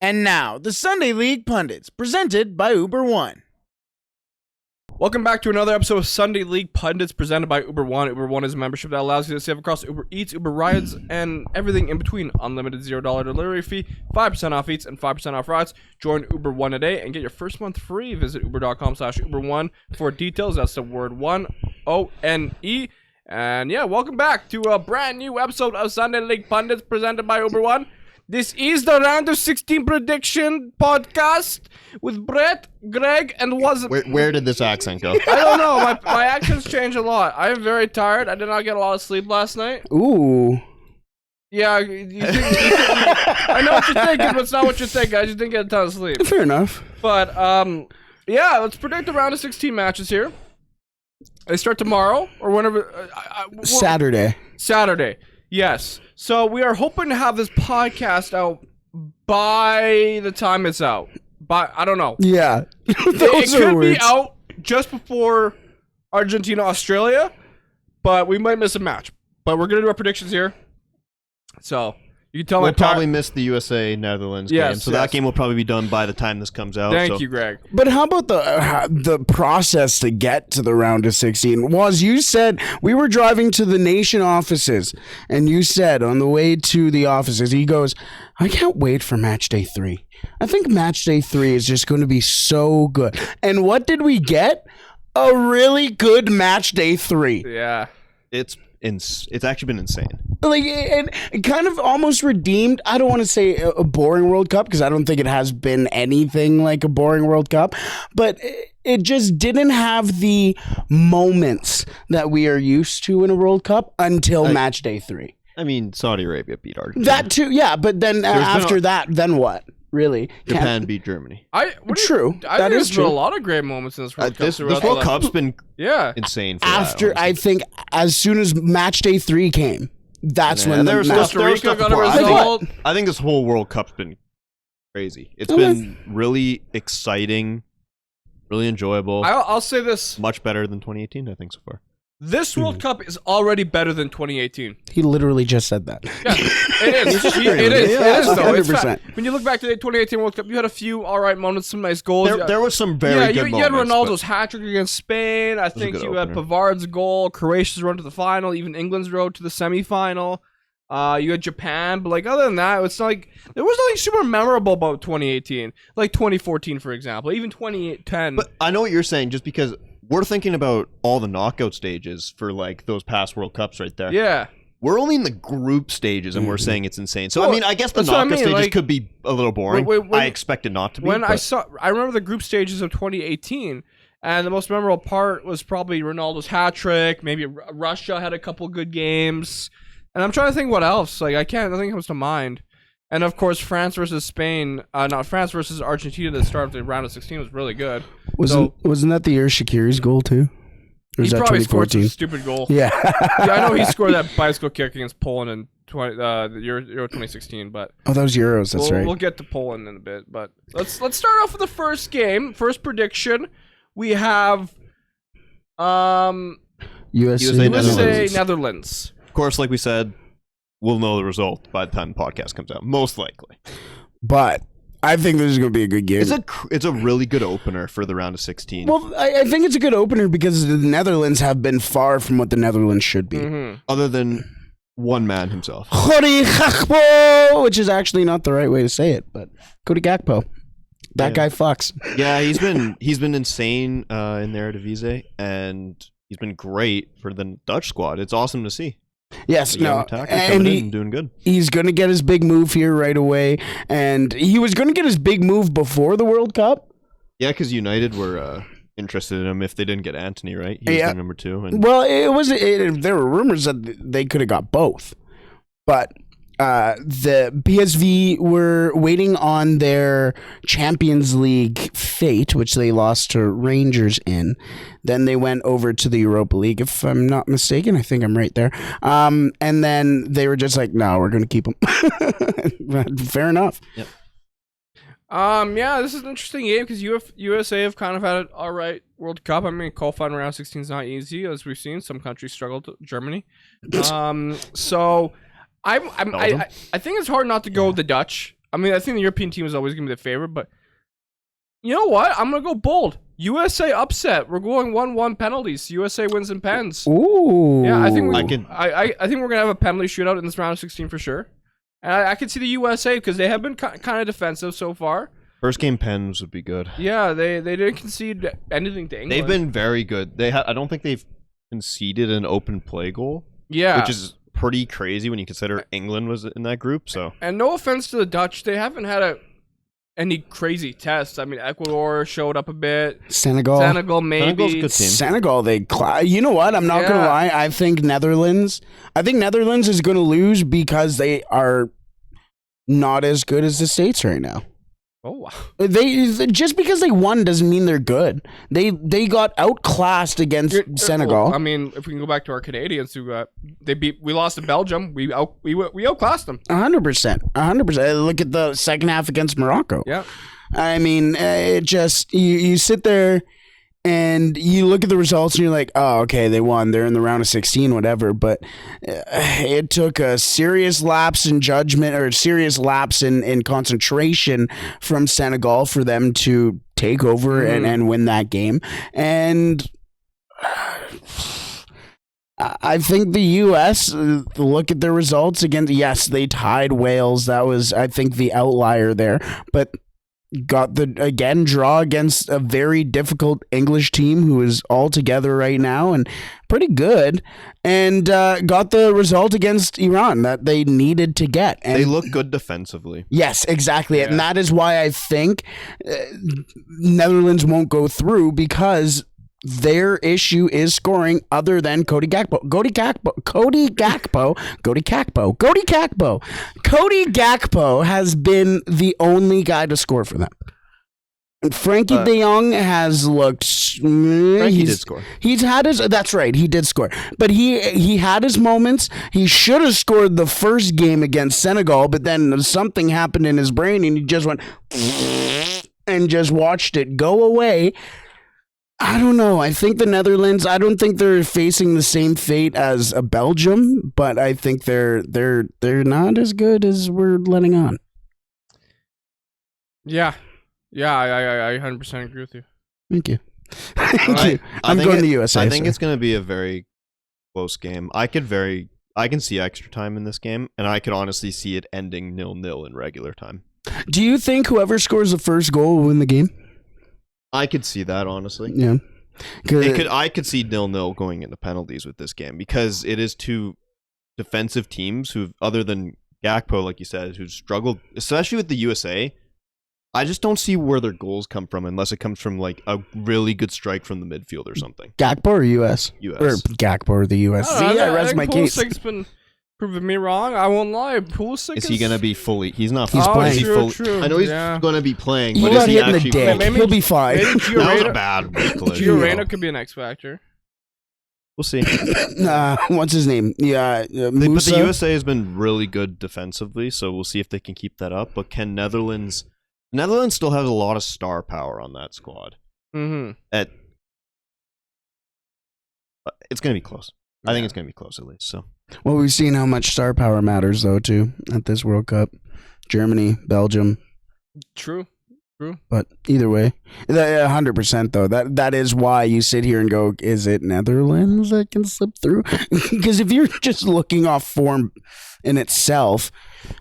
And now, the Sunday League Pundits, presented by Uber One. Welcome back to another episode of Sunday League Pundits, presented by Uber One. Uber One is a membership that allows you to save across Uber Eats, Uber Rides, and everything in between. Unlimited $0 delivery fee, 5% off eats, and 5% off rides. Join Uber One today and get your first month free. Visit uber.com/Uber1 for details. That's the word one, O-N-E. And yeah, welcome back to a brand new episode of Sunday League Pundits, presented by Uber One. This is the round of 16 prediction podcast with Brett, Greg, and Where did this accent go? I don't know. My accents change a lot. I am very tired. I did not get a lot of sleep last night. Ooh. Yeah, I know what you're thinking, but it's not what you're thinking. I just didn't get a ton of sleep. Fair enough. But, yeah, let's predict the round of 16 matches here. They start tomorrow, or whenever. Saturday. Saturday. Yes. So we are hoping to have this podcast out by the time it's out. But I don't know. Yeah. It could be out just before Argentina, Australia, but we might miss a match. But we're going to do our predictions here. So you can tell we'll probably miss the USA-Netherlands game. So that game will probably be done by the time this comes out. Thank you, Greg. But how about the process to get to the round of 16? Was you said we were driving to the Nation offices, and you said on the way to the offices, he goes, I can't wait for match day 3. I think match day 3 is just going to be so good. And what did we get? A really good match day 3. Yeah. It's actually been insane. Like, and it kind of almost redeemed, I don't want to say a boring World Cup, because I don't think it has been anything like a boring World Cup, but it just didn't have the moments that we are used to in a World Cup until match day 3. I mean, Saudi Arabia beat Argentina. That too, yeah, but then after that, then what? Really? Japan beat Germany. True. That is true. Been a lot of great moments in this World Cup. This World Cup's been insane. I think as soon as match day 3 came, that's when there was Costa Rica got a result. I think this whole World Cup's been crazy. It's been really exciting, really enjoyable. I'll say this. Much better than 2018, I think, so far. This World Cup is already better than 2018. He literally just said that. Yeah, it is. It is, though. 100%. When you look back to the 2018 World Cup, you had a few all right moments, some nice goals. There was some very good moments. You had Ronaldo's hat-trick against Spain. I think you had Pavard's goal, Croatia's run to the final, even England's road to the semifinal. You had Japan, but like other than that, it's like there was nothing super memorable about 2018, like 2014, for example, even 2010. But I know what you're saying, just because we're thinking about all the knockout stages for like those past World Cups right there. Yeah. We're only in the group stages and we're saying it's insane. So, I mean, I guess the knockout stages could be a little boring. I expect it not to be. I remember the group stages of 2018, and the most memorable part was probably Ronaldo's hat-trick. Maybe Russia had a couple good games. And I'm trying to think what else. Like, nothing comes to mind. And of course, France versus Argentina at the start of the round of 16 was really good. Wasn't that the year Shaqiri's goal too? Or he probably scored some stupid goal. Yeah. I know he scored that bicycle kick against Poland in the Euro 2016. But that was Euros. That's right. We'll get to Poland in a bit, but let's start off with the first game. First prediction, we have USA Netherlands. Of course, like we said, we'll know the result by the time the podcast comes out, most likely. But I think this is going to be a good game. It's a really good opener for the round of 16. Well, I think it's a good opener because the Netherlands have been far from what the Netherlands should be. Mm-hmm. Other than one man himself. Cody Gakpo, which is actually not the right way to say it, but Cody Gakpo. That guy fucks. Yeah, he's been insane in the Eredivisie, and he's been great for the Dutch squad. It's awesome to see. Yes, and he's doing good. He's going to get his big move here right away, and he was going to get his big move before the World Cup. Yeah, because United were interested in him if they didn't get Antony, right? He was their number 2. And well, there were rumors that they could have got both, but the PSV were waiting on their Champions League fate, which they lost to Rangers in. Then they went over to the Europa League, if I'm not mistaken. I think I'm right there. And then they were just like, no, we're going to keep them. Fair enough. Yep. Yeah, this is an interesting game because USA have kind of had an all right World Cup. I mean, qualifying round 16 is not easy, as we've seen. Some countries struggled. Germany. So I think it's hard not to go with the Dutch. I mean, I think the European team is always going to be the favorite, but you know what? I'm going to go bold. USA upset. We're going 1-1 penalties. USA wins in pens. Ooh. Yeah, I think I could- I think we're going to have a penalty shootout in this round of 16 for sure. And I could see the USA because they have been kind of defensive so far. First game Pens would be good. Yeah, they didn't concede anything to England. They've been very good. I don't think they've conceded an open play goal. Yeah. Which is pretty crazy when you consider England was in that group. So. And no offense to the Dutch, they haven't had any crazy tests. I mean, Ecuador showed up a bit. Senegal maybe. Senegal's a good team. Senegal, you know what? I'm not gonna lie. I think Netherlands is gonna lose because they are not as good as the States right now. Oh wow! They just because they won doesn't mean they're good. They got outclassed against Senegal. Well, I mean, if we can go back to our Canadians, who we lost to Belgium. We outclassed them. 100%. Look at the second half against Morocco. Yeah. I mean, it just you sit there and you look at the results and you're like, oh, okay, they won. They're in the round of 16, whatever. But it took a serious lapse in judgment or a serious lapse in concentration from Senegal for them to take over and win that game. And I think the U.S., look at their results against, yes, they tied Wales. That was, I think, the outlier there. But got the, again, draw against a very difficult English team who is all together right now and pretty good, and got the result against Iran that they needed to get. And they look good defensively. Yes, exactly. Yeah. And that is why I think Netherlands won't go through, because their issue is scoring other than Cody Gakpo. Cody Gakpo has been the only guy to score for them. And Frankie de Jong has looked. Frankie did score. He's had his. That's right. He did score, but he had his moments. He should have scored the first game against Senegal, but then something happened in his brain, and he just went and just watched it go away. I don't know. I think the Netherlands, I don't think they're facing the same fate as a Belgium, but I think they're not as good as we're letting on. Yeah. Yeah, I 100% agree with you. Thank you. Thank you. I'm going to the USA. I think it's going to be a very close game. I can see extra time in this game, and I could honestly see it ending 0-0 in regular time. Do you think whoever scores the first goal will win the game? I could see that, honestly. Yeah. I could see 0-0 going into penalties with this game, because it is two defensive teams who, other than Gakpo, like you said, who've struggled, especially with the USA. I just don't see where their goals come from unless it comes from like a really good strike from the midfield or something. Gakpo or US? US. Or Gakpo or the US? I rest my case. Pulisic's been proving me wrong. I won't lie. Pulisic Is he going to be fully... He's not He's fully. playing. Is he fully, True. I know he's Yeah. going to be playing, He but got is he hit in the actually dick. playing? He'll be fine. Maybe That was a Gio bad collision. Reyna could be an X factor. We'll see. What's his name? Yeah, But Musa. the USA has been really good defensively, so we'll see if they can keep that up. But can Netherlands still has a lot of star power on that squad. Mm-hmm. It's going to be close. I think it's going to be close at least. So Well, we've seen how much star power matters, though, too, at this World Cup. Germany, Belgium. True. But either way, 100% though. That is why you sit here and go, is it Netherlands that can slip through? Because if you're just looking off form in itself,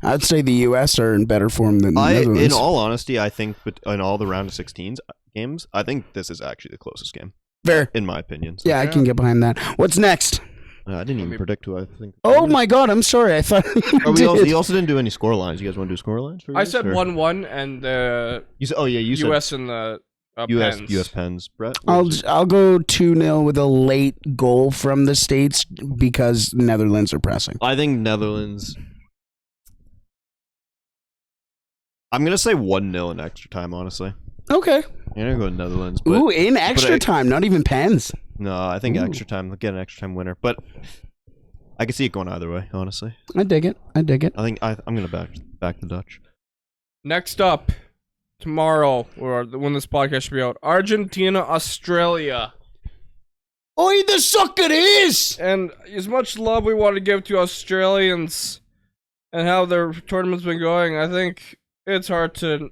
I'd say the US are in better form than the Netherlands. In all honesty, I think in all the round of 16 games, I think this is actually the closest game. Fair. In my opinion. So. Yeah, I can get behind that. What's next? I didn't even predict who I think. Oh my God, I'm sorry. I thought you also didn't do any score lines. You guys want to do score lines? I said 1-1 and You said, you said US and the US Pens. Brett, I'll go 2-0 with a late goal from the States because Netherlands are pressing. I think Netherlands. I'm gonna say 1-0 in extra time. Honestly, Okay. I'm gonna go Netherlands. But, Ooh, in extra time, not even pens. No, I think Ooh. extra time. Get an extra time winner, but I can see it going either way. Honestly, I dig it. I think I'm gonna back the Dutch. Next up, tomorrow, or when this podcast should be out, Argentina, Australia. Oi, the sucker is! And as much love we want to give to Australians and how their tournament's been going, I think it's hard to.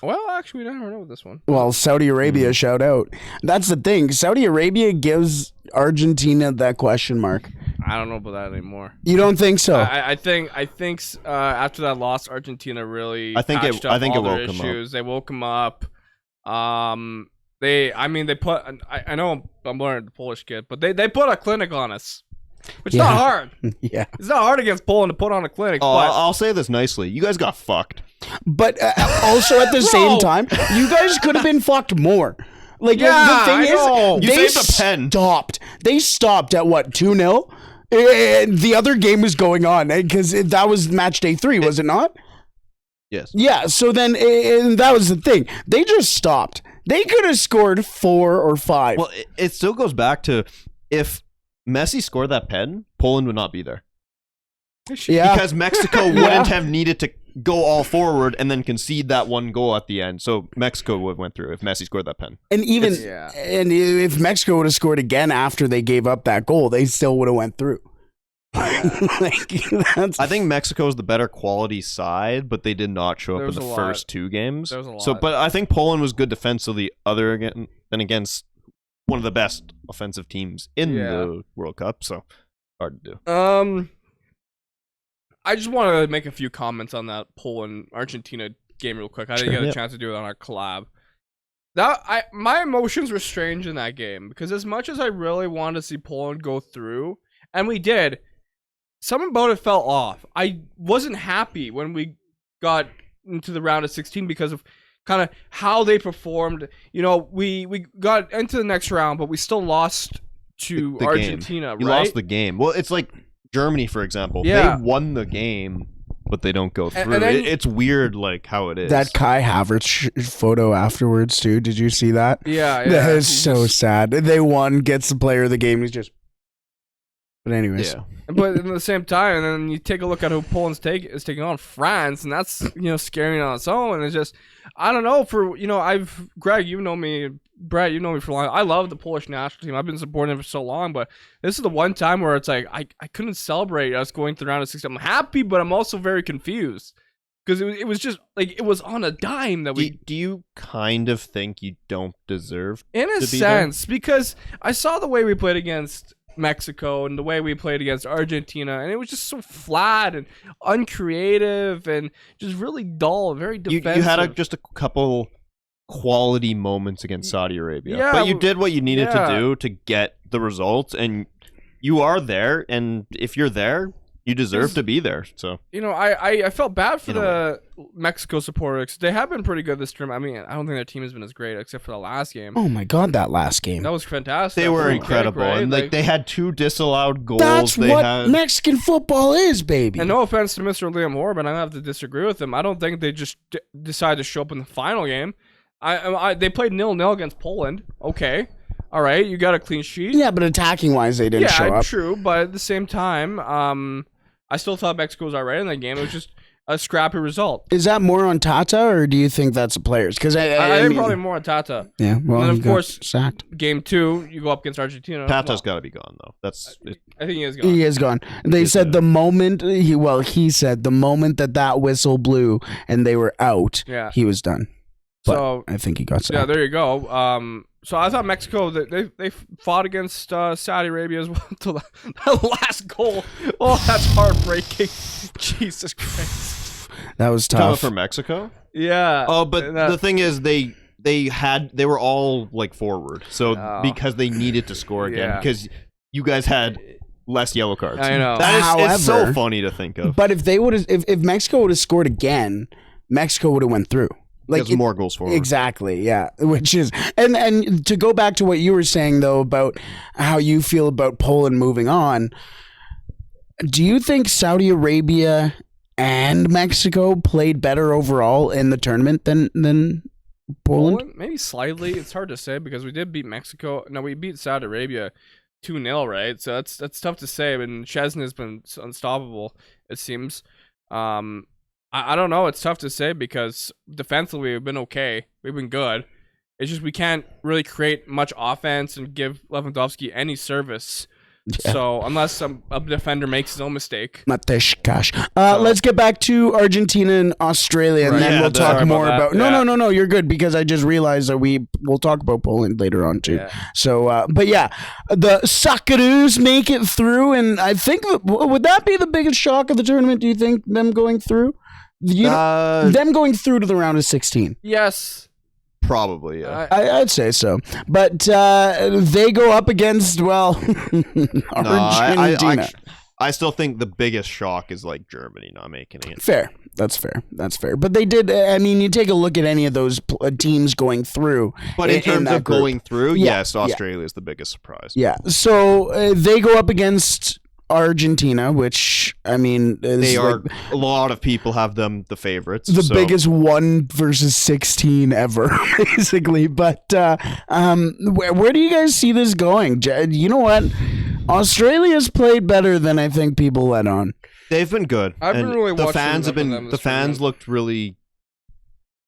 Well, actually, we never know with this one. Well, Saudi Arabia, shout out. That's the thing. Saudi Arabia gives Argentina that question mark. I don't know about that anymore. You don't think so? I think after that loss, Argentina really. I think it woke them up. They woke them up. They put. I know I'm learning the Polish kid, but they put a clinic on us. Which is not hard. Yeah. It's not hard against Poland to put on a clinic. Oh, but I'll say this nicely. You guys got fucked. But also at the same time, you guys could have been fucked more. Like, the thing is, you saved a pen. They stopped at what, 2-0? And the other game was going on because that was match day 3, was it not? Yes. Yeah, so then and that was the thing. They just stopped. They could have scored 4 or 5. Well, it still goes back to if Messi scored that pen, Poland would not be there. Yeah. Because Mexico wouldn't have needed to go all forward and then concede that one goal at the end. So Mexico would have went through if Messi scored that pen. And and if Mexico would have scored again after they gave up that goal, they still would have went through. I think Mexico is the better quality side, but they did not show up in the first 2 games. There was a lot. So, but I think Poland was good defensively, than against one of the best offensive teams in the World Cup. So hard to do. I just want to make a few comments on that Poland-Argentina game real quick. I didn't get a chance to do it on our collab. My emotions were strange in that game because as much as I really wanted to see Poland go through, and we did, something about it fell off. I wasn't happy when we got into the round of 16 because of kind of how they performed. You know, we got into the next round, but we still lost to the Argentina, game. You lost the game. Well, it's like Germany, for example. Yeah. They won the game, but they don't go through. And then, it's weird, like, how it is. That Kai Havertz photo afterwards, too. Did you see that? Yeah. That is so sad. They won, gets the player of the game. He's just... But anyways. Yeah. But at the same time, and then you take a look at who Poland's is taking on France, and that's, scary on its own. And it's just, I don't know, Greg, you know me, Brett, you know me for a long time. I love the Polish national team. I've been supporting them for so long, but this is the one time where it's like, I couldn't celebrate us going through the round of 16. I'm happy, but I'm also very confused. Because it was just, like, it was on a dime that we... Do you kind of think you don't deserve in a to be sense, because I saw the way we played against Mexico and the way we played against Argentina, and it was just so flat and uncreative and just really dull, very defensive. You had just a couple quality moments against Saudi Arabia, but you did what you needed to do to get the results, and you are there, and if you're there, you deserve to be there. So I felt bad for the Mexico supporters. They have been pretty good this term. I mean, I don't think their team has been as great except for the last game. Oh my god, that last game. That was fantastic. They were incredible. Right? And they had 2 disallowed goals. That's what Mexican football is, baby. And no offense to Mr. Liam Horban, I have to disagree with him. I don't think they just decided to show up in the final game. They played 0-0 against Poland. Okay. All right, you got a clean sheet. Yeah, but attacking wise, they didn't show up. Yeah, true. But at the same time, I still thought Mexico was all right in that game. It was just a scrappy result. Is that more on Tata, or do you think that's the players? Because I think probably more on Tata. Yeah, well, and then, of course, sacked. Game 2, you go up against Argentina. Tata's got to be gone, though. I think he is gone. He is gone. They said the moment he said the moment that whistle blew and they were out, he was done. But so I think he got sacked. Yeah, there you go. So I thought Mexico, they fought against Saudi Arabia as well until the last goal. Oh, that's heartbreaking. Jesus Christ. That was tough. Coming for Mexico? Yeah. Oh, but the thing is, they were all like forward. So because they needed to score again, because you guys had less yellow cards. I know. It's so funny to think of. But if Mexico would have scored again, Mexico would have went through. Like more goals forward. Exactly, yeah. Which is and to go back to what you were saying though about how you feel about Poland moving on, do you think Saudi Arabia and Mexico played better overall in the tournament than Poland? Maybe slightly. It's hard to say because we did beat Mexico. No, we beat Saudi Arabia 2-0, right? So that's tough to say. I mean, Chesney has been unstoppable, it seems. I don't know. It's tough to say because defensively we've been okay. We've been good. It's just we can't really create much offense and give Lewandowski any service. Yeah. So unless a defender makes his own mistake. Mateshkash. Let's get back to Argentina and Australia, and Right. then Yeah, we'll talk sorry more about about. that. No. You're good because I just realized that we'll talk about Poland later on too. Yeah. So, but yeah, the Socceroos make it through, and I think would that be the biggest shock of the tournament? Do you think them going through? Them going through to the round of 16. Yes. Probably, yeah. I'd say so, but they go up against Argentina. I still think the biggest shock is like Germany not making it. Fair. That's fair. But they did. I mean, you take a look at any of those teams going through. But in terms that of group. going through, Yeah, yes, Australia is the biggest surprise. Yeah. So they go up against Argentina, which I mean, They are. like A lot of people have them the favorites. the so- biggest 1 versus 16 ever, basically. But where do you guys see this going? You know what? Australia's played better than I think people let on. They've been good. I've been And really the watching fans have them been. this The fans tournament. looked really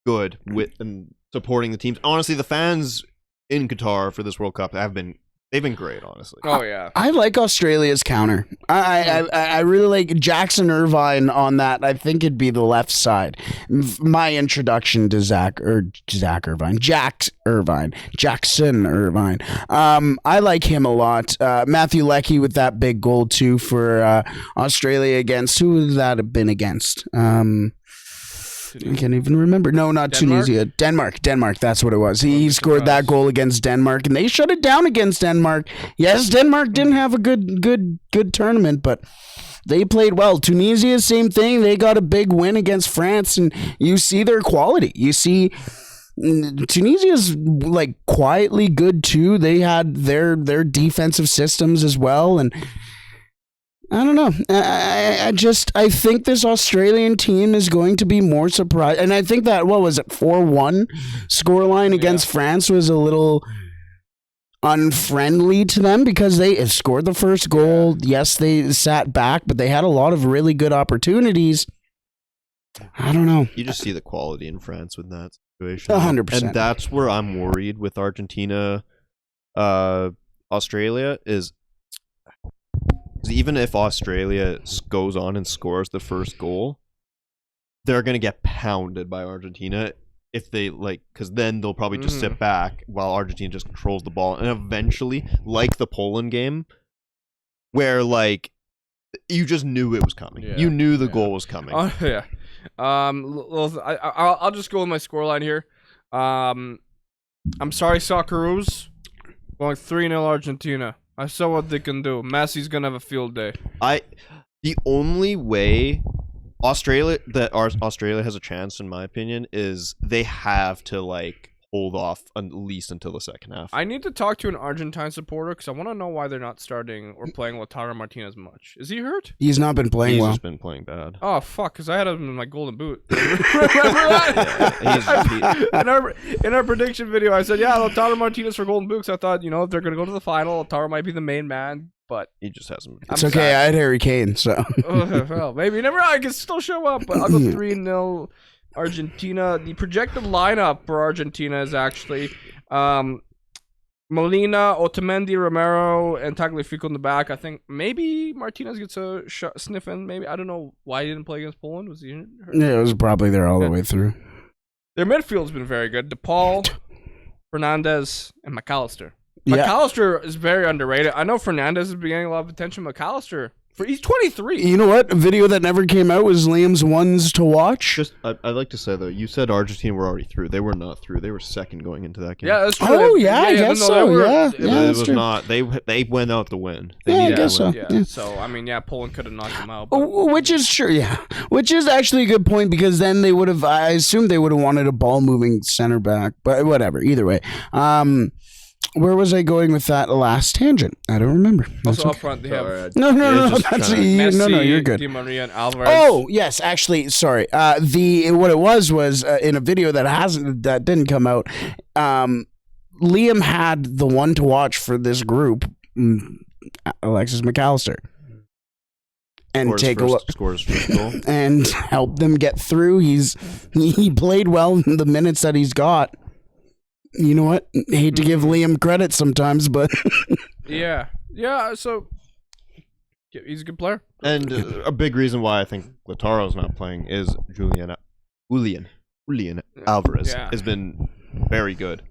good with and supporting the teams. Honestly, the fans in Qatar for this World Cup they've been great. Honestly, Oh yeah. I like Australia's counter. I really like Jackson Irvine on that. I think it'd be the left side. My introduction to Jackson Irvine. I like him a lot. Matthew Leckie with that big goal too for Australia against who would that have been against? I can't even remember. No, not Denmark? Tunisia. Denmark. That's what it was. He scored that surprised. goal against Denmark, and they shut it down against Denmark. Yes, Denmark didn't have a good tournament, but they played well. Tunisia, same thing. They got a big win against France, and you see their quality. You see Tunisia's like quietly good too. They had their defensive systems as well, and I don't know. I think this Australian team is going to be more surprised. And I think that, 4-1 scoreline against France was a little unfriendly to them because they scored the first goal. Yes, they sat back, but they had a lot of really good opportunities. I don't know. you just see the quality in France with that situation. 100%. And that's where I'm worried with Argentina, Australia is even if Australia goes on and scores the first goal, they're going to get pounded by Argentina if they because then they'll probably just sit back while Argentina just controls the ball. And eventually, like the Poland game, where you just knew it was coming. Yeah, You knew the goal was coming. Oh yeah. I'll just go with my scoreline here. I'm sorry, Socceroos. Going 3-0 Argentina. I saw what they can do. Messi's gonna have a field day. The only way Australia has a chance, in my opinion, is they have to hold off at least until the second half. I need to talk to an Argentine supporter because I want to know why they're not starting or playing Lautaro Martinez much. Is he hurt? He's not been playing He's well. just been playing bad. Oh fuck! Because I had him in my golden boot. Remember that? In our prediction video, I said, "Yeah, Lautaro Martinez for golden boot." 'Cause I thought, if they're gonna go to the final, Lautaro might be the main man. But He just hasn't. It's okay. I had Harry Kane, so. well, maybe never. I can still show up. But I'll go 3-0 Argentina. The projected lineup for Argentina is actually Molina, Otamendi, Romero, and Tagliafico in the back. I think maybe Martinez gets a sniff in. Maybe I don't know why he didn't play against Poland. Was he hurt? Yeah, it was probably there all the way through. Their midfield's been very good. DePaul, Fernandez, and McAllister. Yeah. McAllister is very underrated. I know Fernandez is getting a lot of attention. McAllister, he's 23. You know what? A video that never came out was Liam's ones to watch. I'd like to say though, you said Argentina were already through. They were not through. They were second going into that game. Yeah, that's true. Oh, yeah, I guess no, so, they were- yeah. It that's was true. not. They went out to win. They Yeah, I needed to guess so. win. Yeah. Yeah. So I mean, Poland could have knocked him out. But Which is true, yeah. Which is actually a good point because then they would have. I assume they would have wanted a ball moving center back, but whatever. Either way, where was I going with that last tangent? I don't remember. That's also okay. up front, they have No, Yeah, just that's, trying to- no, Messi, you're good. Di Maria, and Alvarez. Oh yes, actually, sorry. What it was in a video that didn't come out. Liam had the one to watch for this group, Alexis McAllister, and take a look Scores first goal. and help them get through. He played well in the minutes that he's got. You know what? Hate to give Liam credit sometimes, but Yeah. So He's a good player. And a big reason why I think Lautaro's not playing is Julian Alvarez has been very good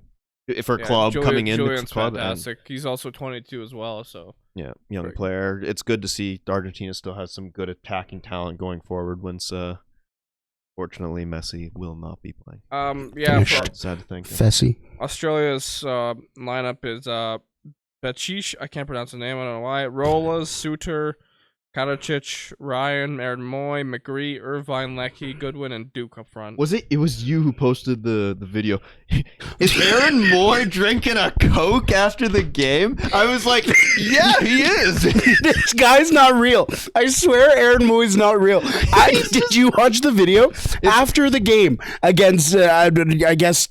for club coming in. Julian's club fantastic. He's also 22 as well. So young player. It's good to see Argentina still has some good attacking talent going forward. Once, fortunately, Messi will not be playing. Sad to think. Fessy. Australia's lineup is Bachish. I can't pronounce the name. I don't know why. Rolas, Suter, Karacic, Ryan, Aaron Moy, McGree, Irvine, Leckie, Goodwin, and Duke up front. It was you who posted the video. Is Aaron Moy drinking a Coke after the game? I was like, yeah, he is. This guy's not real. I swear Aaron Moy's not real. Did you watch the video after the game against, I guess,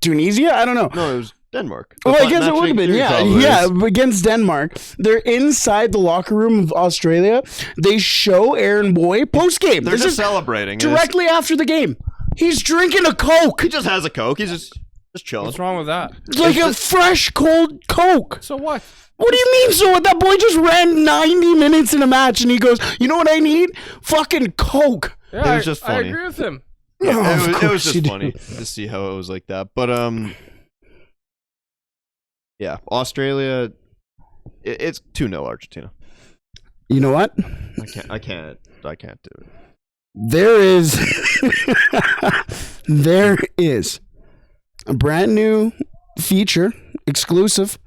Tunisia? I don't know. No, it was Denmark. Oh, I guess it would have been. Yeah, against Denmark. They're inside the locker room of Australia. They show Aaron Moy post-game. They're just celebrating. Directly after the game. He's drinking a Coke. He just has a Coke. He's just chilling. What's wrong with that? It's like a fresh, cold Coke. So what? What do you mean, so what? That boy just ran 90 minutes in a match, and he goes, you know what I need? Fucking Coke. Yeah, it was just funny. I agree with him. Yeah, it was just funny to see how it was like that. But, yeah, Australia, it's 2-0 Argentina. You know what? I can't do it. There is a brand new feature exclusive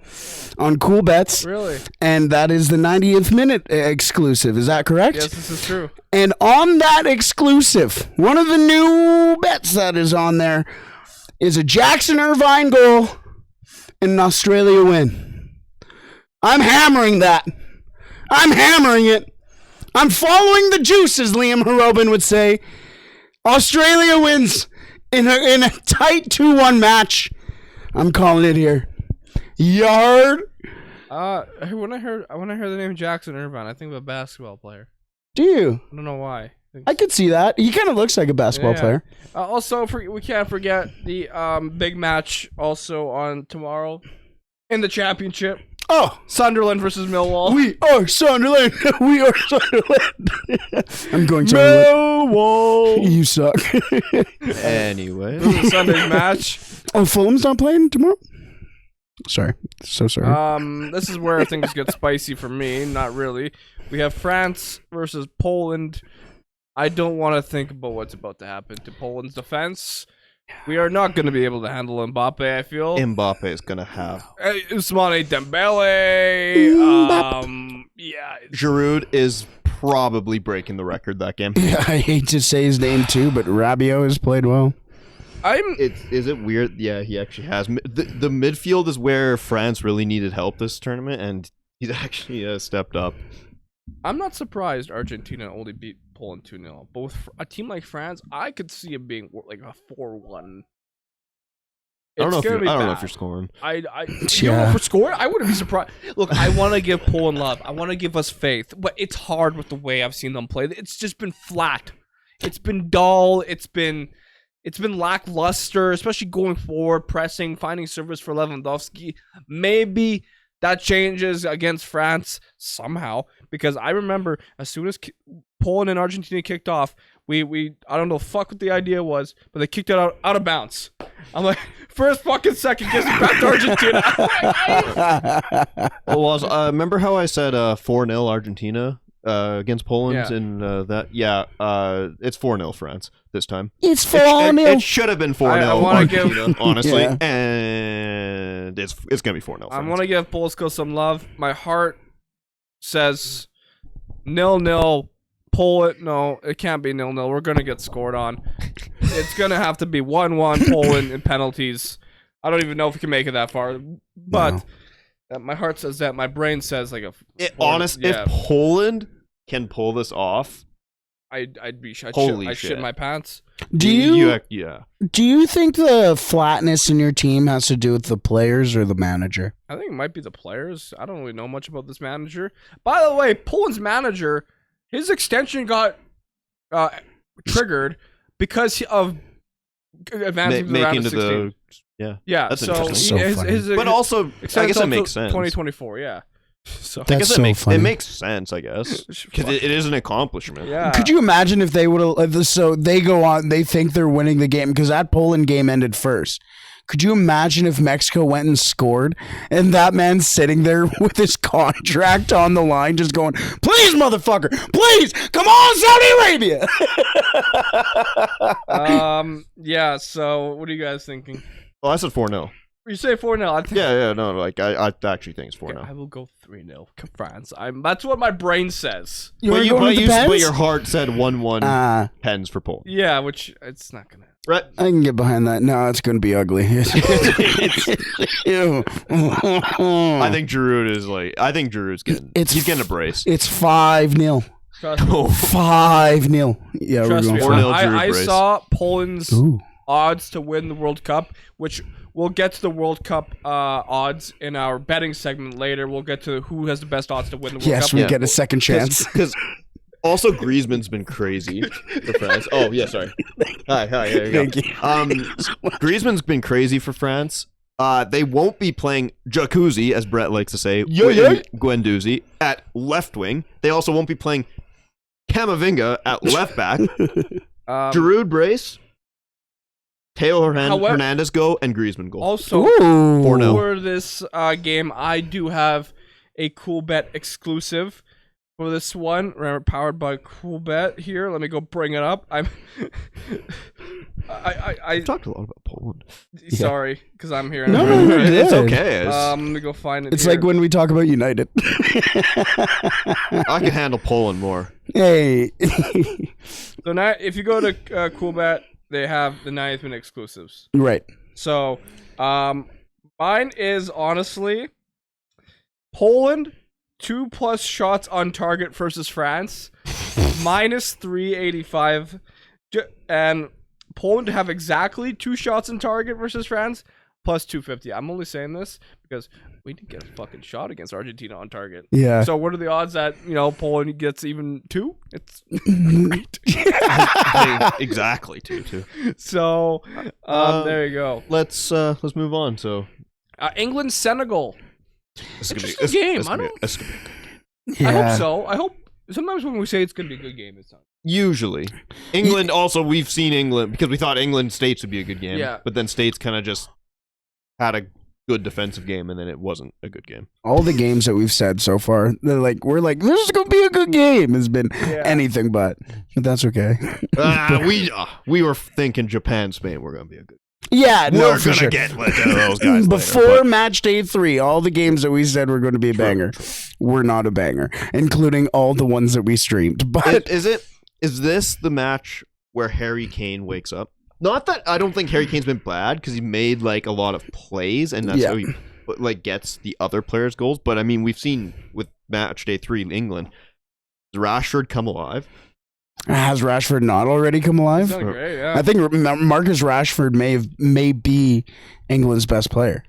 on Cool Bets. Really? And that is the 90th minute exclusive. Is that correct? Yes, this is true. And on that exclusive, one of the new bets that is on there is a Jackson Irvine goal and an Australia win. I'm hammering that. I'm hammering it. I'm following the juice, as Liam Harobin would say. Australia wins in a tight 2-1 match. I'm calling it here. Yard. When I heard the name Jackson Irvine, I think of a basketball player. Do you? I don't know why. I could see that. He kind of looks like a basketball player. Also, we can't forget the big match also on tomorrow in the championship. Oh, Sunderland versus Millwall. We are Sunderland. We are Sunderland. I'm going Sunderland. Millwall. You suck. Anyway, this is Sunday's match. Oh, Fulham's not playing tomorrow? Sorry. So sorry. This is where things get spicy for me. Not really. We have France versus Poland. I don't want to think about what's about to happen to Poland's defense. We are not going to be able to handle Mbappe, I feel. Mbappe is going to have... Ousmane Dembele. Giroud is probably breaking the record that game. Yeah, I hate to say his name too, but Rabiot has played well. Is it weird? Yeah, he actually has. The midfield is where France really needed help this tournament, and he's actually stepped up. I'm not surprised Argentina only beat Poland 2-0. But with a team like France, I could see it being like a 4-1. I don't know if you're scoring. You know, for scoring, I wouldn't be surprised. Look, I want to give Poland love. I want to give us faith, but it's hard with the way I've seen them play. It's just been flat. It's been dull. It's been lackluster, especially going forward, pressing, finding service for Lewandowski. Maybe that changes against France somehow, because I remember as soon as Poland and Argentina kicked off, we I don't know what the idea was, but they kicked it out of bounds. I'm like, first fucking second gets it back to Argentina. Remember how I said 4-0 Argentina against Poland in that? Yeah, it's 4-0 France this time. It's 4-0. It should have been 4-0 Argentina, honestly, and it's gonna be 4-0. I want to give Polsko some love. My heart says 0-0. Poland, no, it can't be 0-0. We're gonna get scored on. It's gonna have to be 1-1 Poland in penalties. I don't even know if we can make it that far, but my heart says that. My brain says like if Poland can pull this off, I'd shit my pants. Do you think the flatness in your team has to do with the players or the manager? I think it might be the players. I don't really know much about this manager. By the way, Poland's manager, his extension got triggered because of advancing to the round of 16. Yeah. That's so interesting. but also, I guess it makes sense. 2024. Yeah. So I guess That's so funny. it makes sense, I guess, because it is an accomplishment. yeah. Could you imagine if they would have? So they go on. They think they're winning the game because that Poland game ended first. Could you imagine if Mexico went and scored and that man's sitting there with his contract on the line, just going, "Please, motherfucker, please, come on, Saudi Arabia." Yeah. So what are you guys thinking? Oh, I said 4-0. You say 4-0. I think. Yeah, no, like I actually think it's 4-0. I will go 3-0. France. That's what my brain says. Wanna go with the but Pens? your heart said 1-1 Pens for Poland. Yeah, which it's not gonna. Right? I can get behind that. No, it's going to be ugly. Ew. I think Giroud is like. I think Giroud's getting. He's getting a brace. It's 5-0. Trust me. 5-0. Yeah, we're Trust going me. 4-0 I brace. saw Poland's Ooh. odds to win the World Cup, which we'll get to the World Cup odds in our betting segment later. We'll get to who has the best odds to win the World Yes, Cup. we get a second chance. Because also Griezmann's been crazy for France. Oh yeah, sorry. Hi. There you go. Thank you. Griezmann's been crazy for France. They won't be playing Jacuzzi, as Brett likes to say, Guendouzi at left wing. They also won't be playing Camavinga at left back. Giroud brace, Teo Hernandez go, and Griezmann goal. Also, Ooh. 4-0. for this game, I do have a Cool Bet exclusive for this one. Remember, powered by Cool Bet here. Let me go bring it up. I talked a lot about Poland. Sorry, because I'm here. No, It's good. okay. Let me go find it. It's here. like when we talk about United. I can handle Poland more. Hey. So now, if you go to CoolBet, they have the 90th minute exclusives. Right. So, mine is honestly Poland 2+ shots on target versus France minus 385, and Poland to have exactly 2 shots on target versus France plus 250. I'm only saying this because we didn't get a fucking shot against Argentina on target. Yeah. So what are the odds that Poland gets even 2? It's Exactly, too. so there you go. Let's move on. So England Senegal. this is Interesting game. This I is gonna don't- be- this is gonna be a good game. Yeah. I hope so. I hope sometimes when we say it's gonna be a good game, it's not. Usually, England. Also, we've seen England because we thought England States would be a good game. Yeah. But then States kind of just had a good defensive game, and then it wasn't a good game. All the games that we've said so far, we're like, this is gonna be a good game. Has been anything but that's okay. We were thinking Japan, Spain were gonna be a good. Yeah, no, We're for gonna sure. get like those guys Before later, match day 3, all the games that we said were going to be a banger were not a banger, including all the ones that we streamed. But Is this the match where Harry Kane wakes up? Not that I don't think Harry Kane's been bad because he made like a lot of plays and that's how he like gets the other players' goals. But I mean, we've seen with match day 3 in England, does Rashford come alive? has Rashford not already come alive? It's great, yeah. I think Marcus Rashford may be England's best player.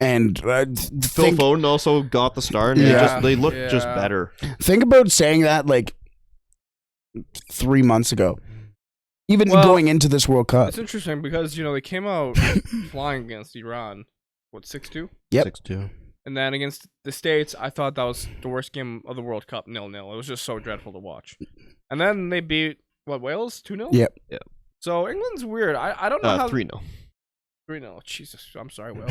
And Phil Foden also got the start, and they look just better. Think about saying that like 3 months ago, even going into this World Cup. It's interesting because they came out flying against Iran, 6-2. Yep. 6-2. And then against the States, I thought that was the worst game of the World Cup, 0-0. It was just so dreadful to watch. And then they beat Wales 2-0. Yep. Yep. So England's weird. I don't know how 3-0. 3-0. Jesus, I'm sorry, Wales.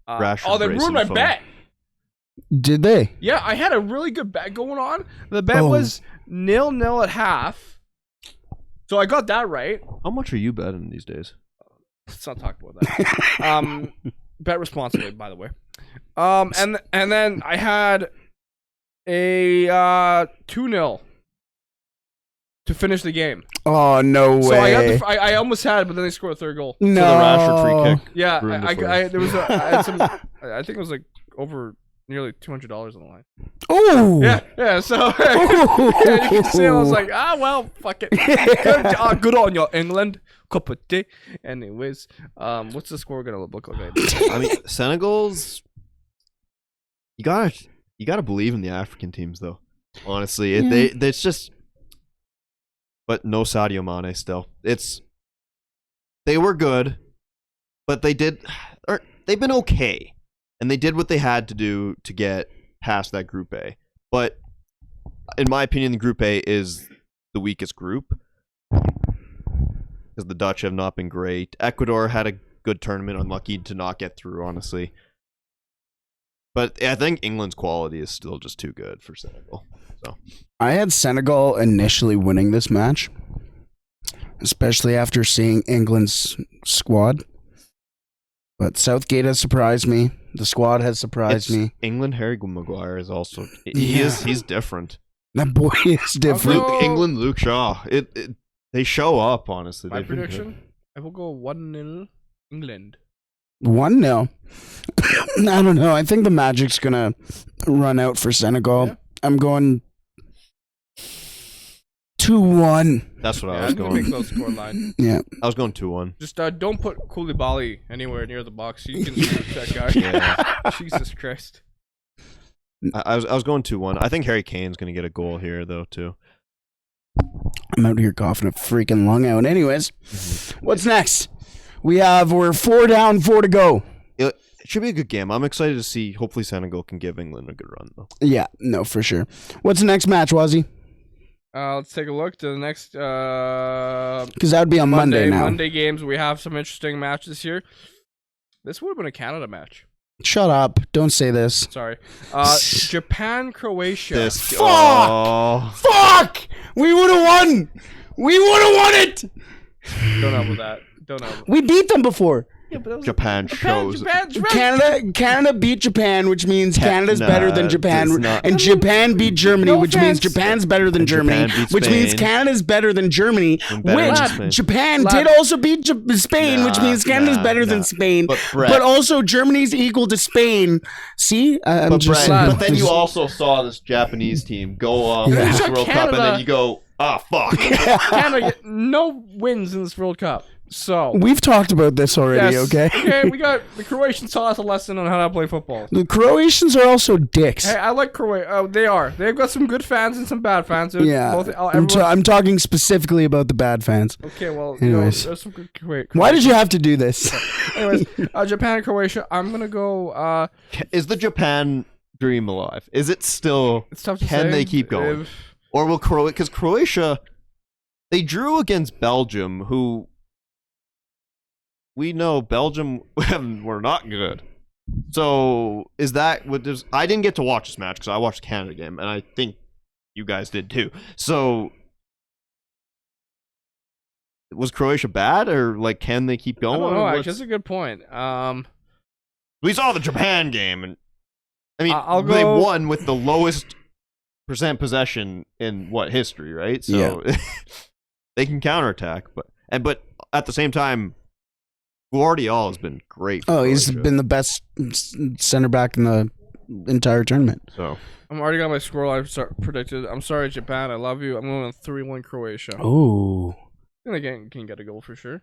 Rashford they brace ruined my and phone. bet. Did they? Yeah, I had a really good bet going on. The bet was 0-0 at half. So I got that right. How much are you betting these days? Let's not talk about that. Bet responsibly, by the way. And then I had a 2-0 to finish the game. Oh, no way. So I got I almost had it, but then they scored a third goal. No. So the Rashford free kick. Yeah, ruined it I for there was I had some. I think it was like over nearly $200 on the line. Oh. Yeah. So you can see, I was like, well, fuck it. Good on you, England. Cup of tea. Anyways, what's the score gonna look like? I mean, Senegal's. You gotta believe in the African teams, though. Honestly, it's just. But no Sadio Mane still. They were good, but they've been okay. and they did what they had to do to get past that Group A. But in my opinion, the Group A is the weakest group because the Dutch have not been great. Ecuador had a good tournament, unlucky to not get through, honestly. But I think England's quality is still just too good for Senegal. So I had Senegal initially winning this match, especially after seeing England's squad. But Southgate has surprised me. The squad has surprised me. England, Harry Maguire is also he's different. That boy is different. England, Luke Shaw. They show up, honestly. My prediction: I will go 1-0 England. 1-0. I don't know. I think the Magic's gonna run out for Senegal. Yeah. I'm going 2-1. That's what I was going. Big score line. Yeah, I was going 2-1. Just don't put Koulibaly anywhere near the box. You can shoot that guy. Yeah. Jesus Christ. I was going 2-1. I think Harry Kane's gonna get a goal here though too. I'm out here coughing a freaking lung out. Anyways, what's next? We're 4 down, 4 to go. It should be a good game. I'm excited to see. Hopefully Senegal can give England a good run though. Yeah, no, for sure. What's the next match, Wazzy? Let's take a look to the next. Because that would be on Monday now. Monday games. We have some interesting matches here. This would have been a Canada match. Shut up! Don't say this. Sorry. Japan, Croatia. Fuck! Fuck! We would have won. We would have won it. Don't know about that. Don't know. We beat them before. Yeah, but that was Japan shows. Canada beat Japan, which means Canada's better than Japan, and Japan beat Germany, which means Japan's better than Germany, which means Canada's better than Germany. Which Japan did also beat Spain, which means Canada's better than Spain, but also Germany's equal to Spain. See, I'm just. But then you also saw this Japanese team go off in this World Cup, and then you go, fuck. Canada get no wins in this World Cup. So we've talked about this already, yes. Okay? Okay, we got the Croatians taught us a lesson on how to play football. The Croatians are also dicks. Hey, I like Croatia. They are. They've got some good fans and some bad fans. Yeah, I'm talking specifically about the bad fans. Okay, well, anyways, there's some good Croatians. Why did you have to do this? Anyways, Japan and Croatia. I'm gonna go. Is the Japan dream alive? Is it still? It's tough to can say. They keep going, or will Croatia? Because Croatia, they drew against Belgium, who. We know Belgium were not good. So is that what does? I didn't get to watch this match because I watched the Canada game, and I think you guys did too. So was Croatia bad, or like can they keep going? I don't know. Actually, that's a good point. We saw the Japan game, and I mean they won with the lowest percent possession in history, right? So they can counterattack, but at the same time. Guardiola has been great. He's been the best center back in the entire tournament. So I'm already got my scoreline predicted. I'm sorry, Japan. I love you. I'm going 3-1 Croatia. Oh, I think they can get a goal for sure.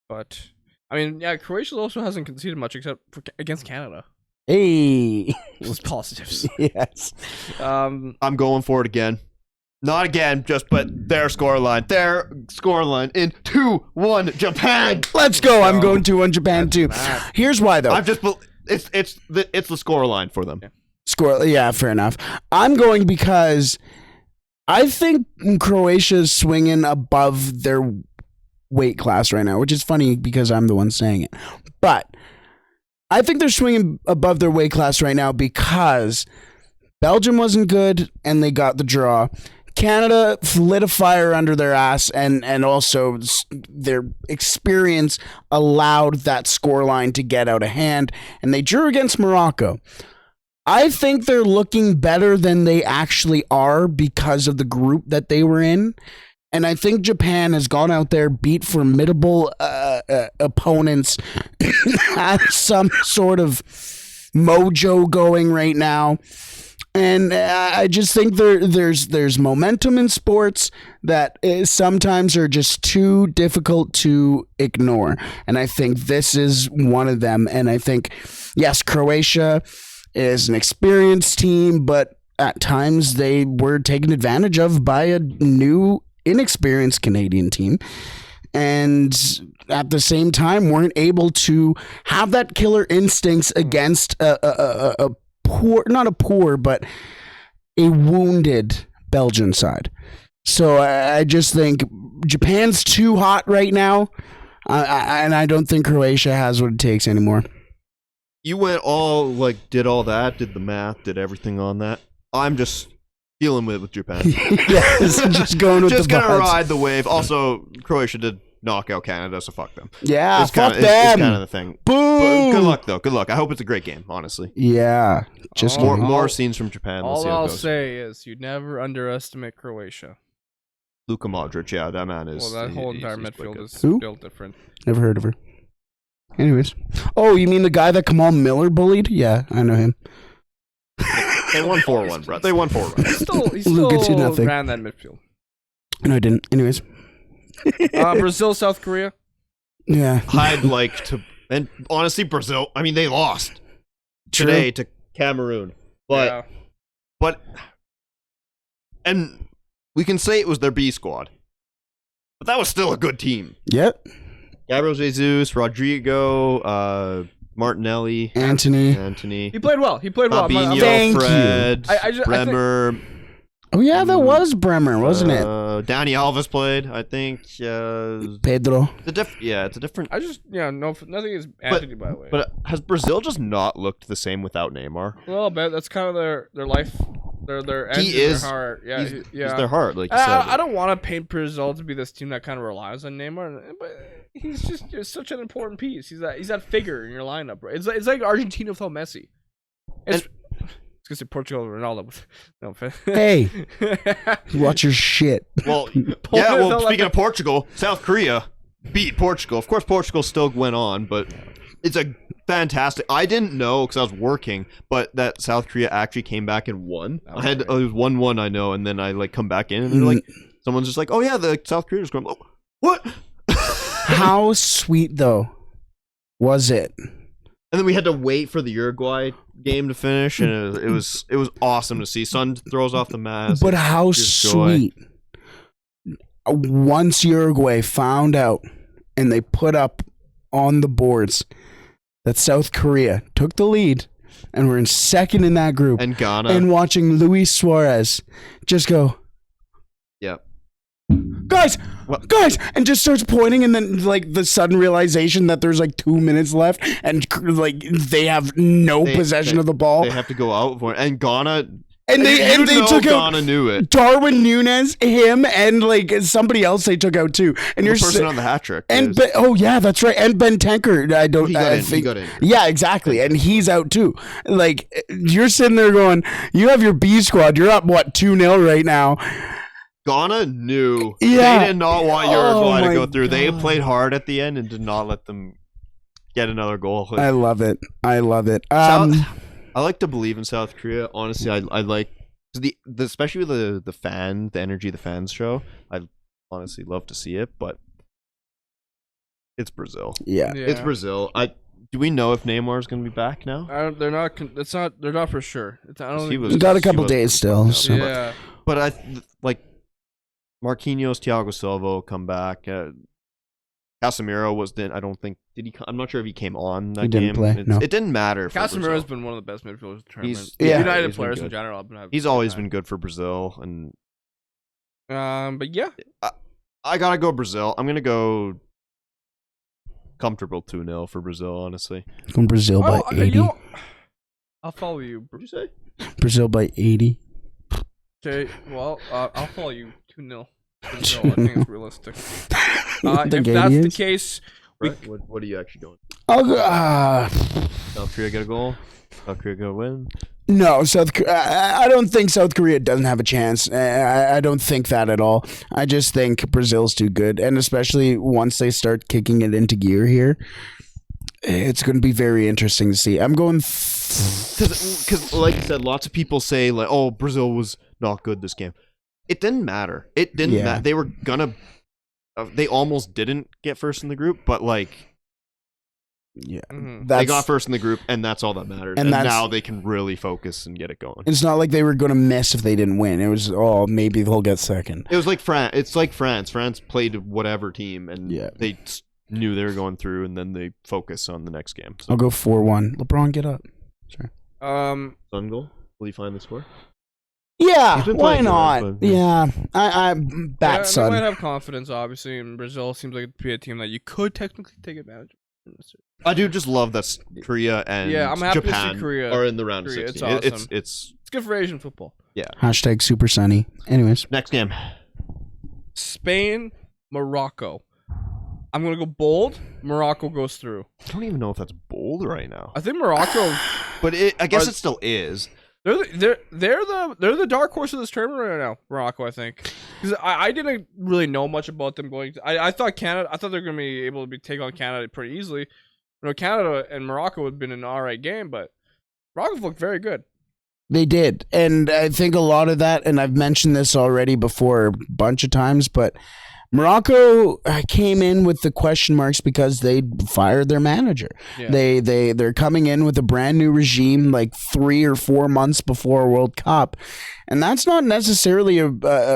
But I mean, yeah, Croatia also hasn't conceded much except against Canada. Hey, those positives. Yes. I'm going for it again. Not again, but their scoreline in 2-1 Japan. Let's go. I'm going 2-1 Japan too. Mad. Here's why though. It's the scoreline for them. Yeah, fair enough. I'm going because I think Croatia's swinging above their weight class right now, which is funny because I'm the one saying it. But I think they're swinging above their weight class right now because Belgium wasn't good and they got the draw. Canada lit a fire under their ass, and also their experience allowed that scoreline to get out of hand, and they drew against Morocco. I think they're looking better than they actually are because of the group that they were in, and I think Japan has gone out there, beat formidable opponents, has some sort of mojo going right now. And I just think there's momentum in sports that sometimes are just too difficult to ignore. And I think this is one of them. And I think, yes, Croatia is an experienced team, but at times they were taken advantage of by a new, inexperienced Canadian team. And at the same time weren't able to have that killer instincts against a poor, not a poor, but a wounded Belgian side. So I just think Japan's too hot right now, and I don't think Croatia has what it takes anymore. You went all like did all that, did the math, did everything on that. I'm just dealing with Japan. Yes, just going with just the gonna vibes. ride the wave. Also, Croatia did knock out Canada, so fuck them. Yeah, It's fuck kinda, them. It's kind of the thing. Boom. But good luck though. Good luck. I hope it's a great game. Honestly, Yeah, just Oh, kidding. more scenes from Japan. Let's All see how it I'll goes. say is you never underestimate Croatia. Luka Modric, yeah, that man is. Well, that whole he's entire quite midfield good. is Who? built different. Never heard of her. Anyways, oh, you mean the guy that Kamal Miller bullied? Yeah, I know him. They won 4-1, bro. They won 4-1. He Luka did still nothing. ran that midfield. No, I didn't. Anyways, Brazil, South Korea. yeah. I'd like to, and honestly, Brazil. I mean, they lost today to Cameroon, Yeah. but, and we can say it was their B squad, but that was still a good team. Yep. Gabriel Jesus, Rodrigo, Martinelli, Anthony. Anthony, He played well. He played well. Fabinho, Thank you. Fred, I think- Bremer. Oh yeah, that was Bremer, wasn't it? Danny Alves played, I think. Pedro. It's a different. Nothing is Anthony, by the way. But has Brazil just not looked the same without Neymar? Well, I bet that's kind of their life, their end He in is. their heart. Yeah, He's yeah. their heart, like you said. I don't want to paint Brazil to be this team that kind of relies on Neymar, but he's just such an important piece. He's that figure in your lineup, right? It's like Argentina without Messi. It's gonna say Portugal and Ronaldo. No, Hey, watch your shit. Well, Poland speaking of Portugal, South Korea beat Portugal. Of course, Portugal still went on, but it's a fantastic. I didn't know because I was working, but that South Korea actually came back and won. It was 1-1, I know, and then I like come back in and they're like, someone's just like, oh yeah, the South Korea's going. Oh, what? How sweet though was it? And then we had to wait for the Uruguay game to finish, and it was awesome to see. Son throws off the mask. But how just joy. sweet. Once Uruguay found out and they put up on the boards that South Korea took the lead and were in second in that group, And Ghana. and watching Luis Suarez just go, Yeah. guys, What? guys, and just starts pointing, and then like the sudden realization that there's like 2 minutes left, and like they have no possession of the ball, They have to go out for it. And Ghana. and they took out Ghana knew it. Darwin Núñez, him, and like somebody else they took out too. And The you're person on the hat trick. and oh yeah, that's right. And Ben Tanker, I don't. He got I in. think, He got in. Yeah, exactly. And he's out too. Like you're sitting there going, you have your B squad. You're up what 2-0 right now. Ghana knew. Yeah. They did not want Oh Uruguay to my go through. They God. played hard at the end and did not let them get another goal. I love it. I love it. I like to believe in South Korea. Honestly, I like the especially the energy the fans show. I honestly love to see it, but it's Brazil. Yeah. It's Brazil. Do we know if Neymar is going to be back now? They're not. They're not for sure. I don't He think. was- Got a he couple was- days still. So. Yeah. But like Marquinhos, Thiago Silva will come back. Casemiro I don't think did he? I'm not sure if he came on that He didn't game. play, no. It didn't matter. For Casemiro's Brazil. been one of the best midfielders of the tournament. He's United been players in good. general. Have been having He's a good always time. been good for Brazil, and But yeah, I gotta go Brazil. I'm gonna go comfortable 2-0 for Brazil. Honestly, From Brazil by 80. I'll follow you. what did you say? Brazil by 80. Okay, well, I'll follow you 2-0. Brazil, I think it's realistic. The If game that's the is? case, Right? What are you actually going? I'll go, South Korea get a goal. South Korea gonna win. no, South. I don't think South Korea doesn't have a chance. I don't think that at all. I just think Brazil's too good, and especially once they start kicking it into gear here, it's going to be very interesting to see. I'm going. Because like I said, lots of people say like, "Oh, Brazil was not good this game." It didn't matter. It didn't Yeah. matter. They were gonna. They almost didn't get first in the group, but like Yeah, Mhm. they got first in the group, and that's all that matters. And And that's- now they can really focus and get it going. it's not like they were going to miss if they didn't win. It was maybe they'll get second. It was like France. It's like France. France played whatever team, and Yeah. they knew they were going through, and then they focus on the next game. So. I'll go 4-1. LeBron, get up. Sure. Sun goal? Will you find the score? Yeah, He's been why playing not? good, but- Yeah, I bat They son. might have confidence, obviously, and Brazil seems like to be a team that you could technically take advantage of. I do just love that Korea and Yeah, I'm happy to see Japan Korea- are in the round of Korea, it's 16. awesome. It's It's good for Asian football. Hashtag super sunny. Anyways, next game. Spain, Morocco. I'm gonna go bold. Morocco goes through. I don't even know if that's bold right now, I think Morocco. but I guess Are- it still is. They're the dark horse of this tournament right now. Morocco, I think, because I didn't really know much about them going. I thought Canada. I thought they're gonna be able to take on Canada pretty easily. You know, Canada and Morocco would have been an alright game, but Morocco looked very good. they did. And I think a lot of that, and I've mentioned this already before a bunch of times, but Morocco came in with the question marks because they fired their manager. Yeah. They're coming in with a brand new regime like 3 or 4 months before World Cup, and that's not necessarily a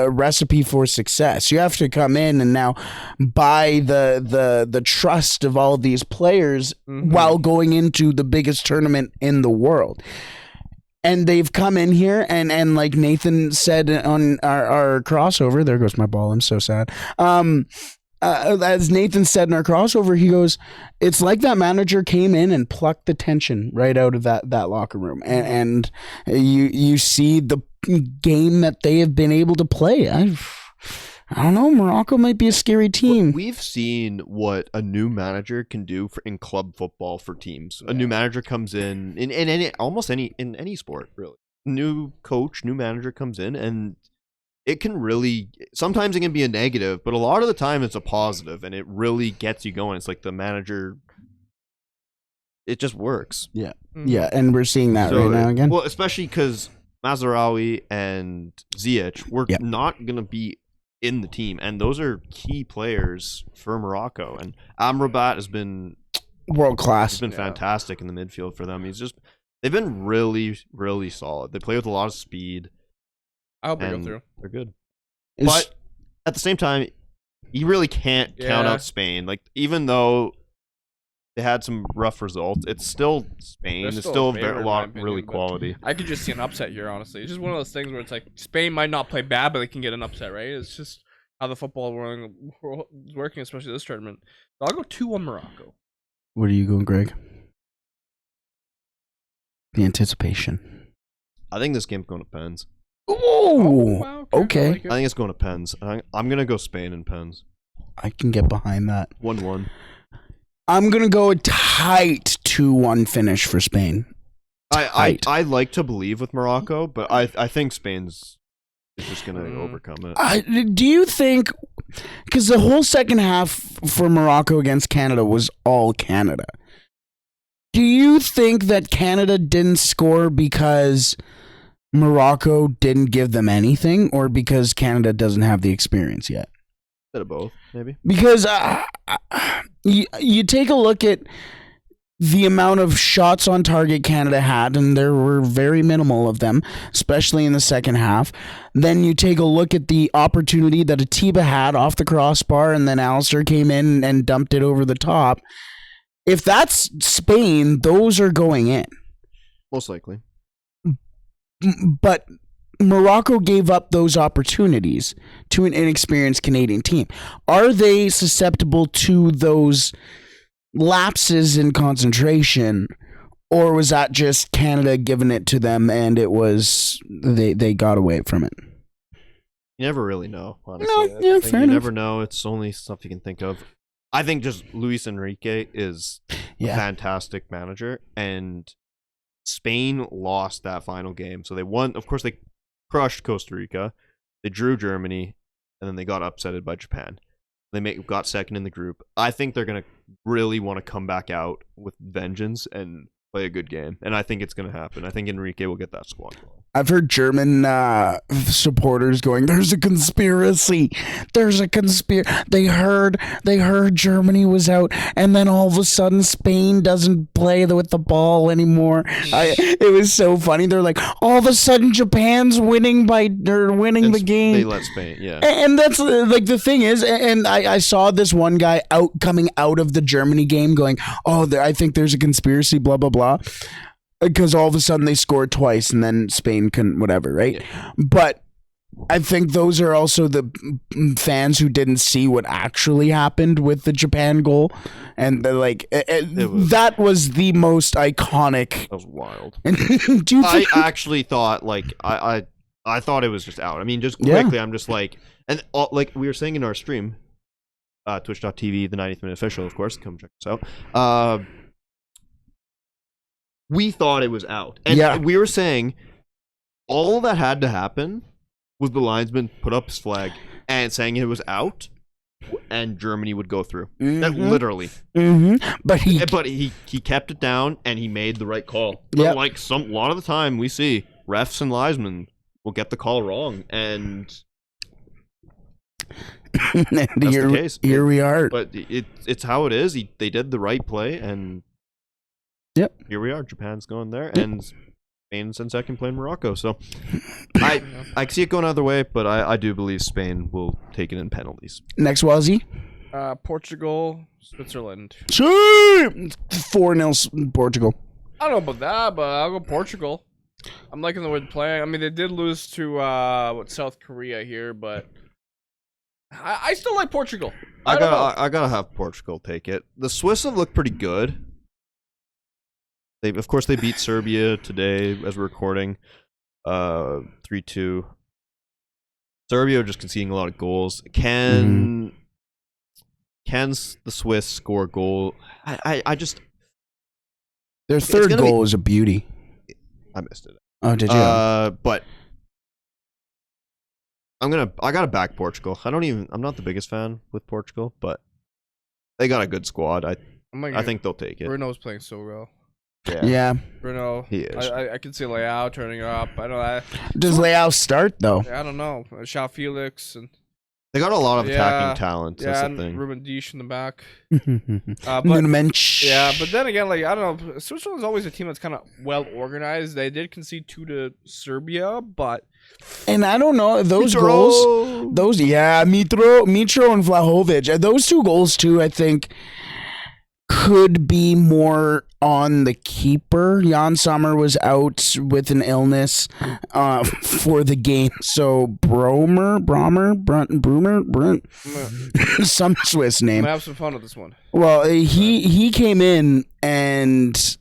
recipe for success. You have to come in and now buy the trust of all these players while going into the biggest tournament in the world. And they've come in here and like Nathan said on our crossover, there goes my ball. I'm so sad. As Nathan said in our crossover, he goes, it's like that manager came in and plucked the tension right out of that locker room. And you see the game that they have been able to play. I don't know. Morocco might be a scary team. We've seen what a new manager can do in club football for teams. A new manager comes in any sport, really. New coach, new manager comes in, and it can really, sometimes it can be a negative, but a lot of the time it's a positive, and it really gets you going. It's like the manager, it just works. Yeah. Yeah, and we're seeing that right now again. Well, especially because Mazraoui and Ziyech were not going to be in the team, and those are key players for Morocco. And Amrabat has been world class. He's been fantastic in the midfield for them. They've been really, really solid. They play with a lot of speed. I hope they go through. They're good. But at the same time, you really can't count out Spain. Like, even though they had some rough results, it's still Spain. It's still a lot of really quality. I could just see an upset here, honestly. It's just one of those things where it's like Spain might not play bad, but they can get an upset, right? It's just how the football world is working, especially this tournament. So I'll go 2-1 Morocco. What are you going, Greg? The anticipation. I think this game's going to pens. Oh, wow, okay. I think it's going to pens. I'm going to go Spain and pens. I can get behind that. 1-1. I'm going to go a tight 2-1 finish for Spain. I like to believe with Morocco, but I think Spain's is just going to overcome it. Do you think, because the whole second half for Morocco against Canada was all Canada, do you think that Canada didn't score because Morocco didn't give them anything, or because Canada doesn't have the experience yet? Bit of both, maybe. Because you take a look at the amount of shots on target Canada had, and there were very minimal of them, especially in the second half. Then you take a look at the opportunity that Atiba had off the crossbar, and then Alistair came in and dumped it over the top. If that's Spain, those are going in. Most likely. But Morocco gave up those opportunities to an inexperienced Canadian team. Are they susceptible to those lapses in concentration, or was that just Canada giving it to them and it was they got away from it? You never really know, honestly. No, yeah, fair enough. You never know. It's only stuff you can think of. I think just Luis Enrique is a fantastic manager, and Spain lost that final game. So they won. Of course, they crushed Costa Rica. They drew Germany, and then they got upsetted by Japan. They got second in the group. I think they're going to really want to come back out with vengeance and play a good game. And I think it's going to happen. I think Enrique will get that squad. I've heard German supporters going, "There's a conspiracy. There's a conspiracy." They heard Germany was out, and then all of a sudden Spain doesn't play with the ball anymore. It was so funny. They're like, all of a sudden Japan's winning the game. They let Spain, yeah. And that's like the thing is, and I saw this one guy coming out of the Germany game going, "Oh, I think there's a conspiracy, blah blah blah." Because all of a sudden they scored twice and then Spain couldn't, whatever, right? Yeah. But I think those are also the fans who didn't see what actually happened with the Japan goal. And that was the most iconic. That was wild. I actually thought, like, I thought it was just out. I mean, just quickly, I'm just like, and like we were saying in our stream, twitch.tv, the 90th Minute Official, of course, come check us out. We thought it was out. And we were saying all that had to happen was the linesman put up his flag and saying it was out and Germany would go through. That literally. But he kept it down and he made the right call. But like a lot of the time we see refs and linesmen will get the call wrong, and that's the case. Here we are. But it's how it is. They did the right play, and here we are. Japan's going there, and Spain's in second playing Morocco. So I see it going either way, but I do believe Spain will take it in penalties. Next, Wazzy. Portugal, Switzerland. 4-0 Portugal. I don't know about that, but I'll go Portugal. I'm liking the way they're playing. I mean, they did lose to South Korea here, but I still like Portugal. I gotta have Portugal take it. The Swiss have looked pretty good. Of course, they beat Serbia today as we're recording, 3-2. Serbia are just conceding a lot of goals. Can the Swiss score a goal? I just their third goal is a beauty. I missed it. Oh, did you? But I gotta back Portugal. I'm not the biggest fan with Portugal, but they got a good squad. I think they'll take it. Bruno's playing so well. Yeah. Bruno. He is. I can see Leao turning it up. I know. Does Leao start though? I don't know. João Felix and they got a lot of attacking talent. Yeah, that's the and thing. Ruben Dias in the back. Mensch. Yeah, but then again, like I don't know. Switzerland's always a team that's kind of well organized. They did concede 2 to Serbia, but and I don't know those goals. Those Mitro and Vlahovic. Those 2 goals too. I think could be more on the keeper. Jan Sommer was out with an illness for the game. So Brummer, some Swiss name. I'm gonna have some fun with this one. Well, he came in and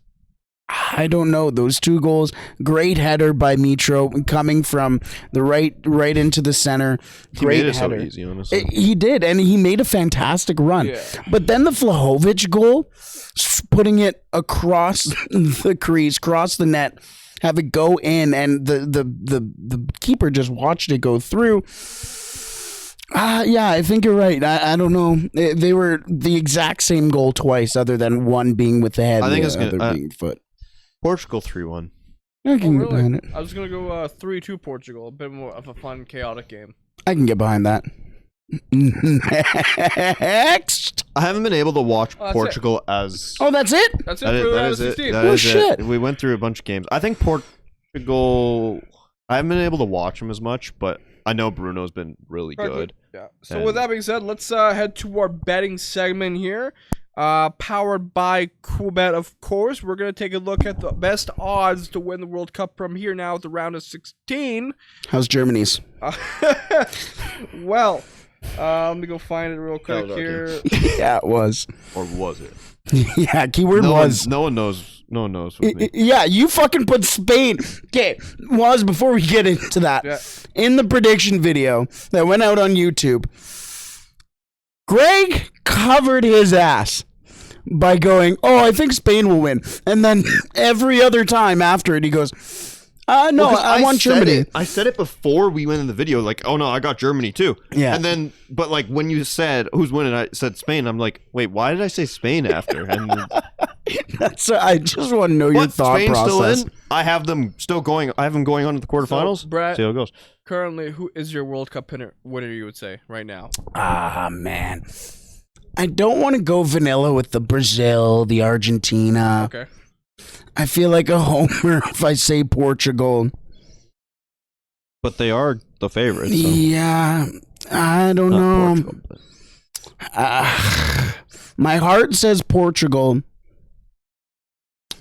I don't know, those 2 goals, great header by Mitro coming from the right into the center. Great he made it header. So easy, honestly. He did, and he made a fantastic run. Yeah. But then the Vlahovic goal, putting it across the crease, across the net, have it go in, and the keeper just watched it go through. Yeah, I think you're right. I don't know. They were the exact same goal twice, other than one being with the head and the other being foot. Portugal 3-1. I can get behind it. I was gonna go 3-2 Portugal. A bit more of a fun, chaotic game. I can get behind that. Next. I haven't been able to watch Portugal as. Oh, that's it. That's it for that is 16. it. That is shit. it. We went through a bunch of games. I think Portugal. I haven't been able to watch them as much, but I know Bruno's been really good. Yeah. So with that being said, let's head to our betting segment here. Powered by CoolBet, of course. We're going to take a look at the best odds to win the World Cup from here now at the round of 16. How's Germany's? Well, let me go find it real quick here. Yeah, it was. Or was it? Yeah, keyword was. No one knows. No one knows with me. Yeah, you fucking put Spain. Okay, was before we get into that, in the prediction video that went out on YouTube, Greg covered his ass by going, "Oh, I think Spain will win," and then every other time after it, he goes, "No, I want Germany." I said it before we went in the video, like, "Oh no, I got Germany too." Yeah, and then, but like when you said who's winning, I said Spain. I'm like, wait, why did I say Spain after? And that's. I just want to know your thought Spain's process. Still in? I have them still going. I have them going on to the quarterfinals. So, Brett, see how it goes. currently, who is your World Cup winner, you would say, right now? Ah, man. I don't want to go vanilla with the Brazil, the Argentina. Okay. I feel like a homer if I say Portugal. But they are the favorites. So. Yeah, I don't Not know. Portugal, but- My heart says Portugal.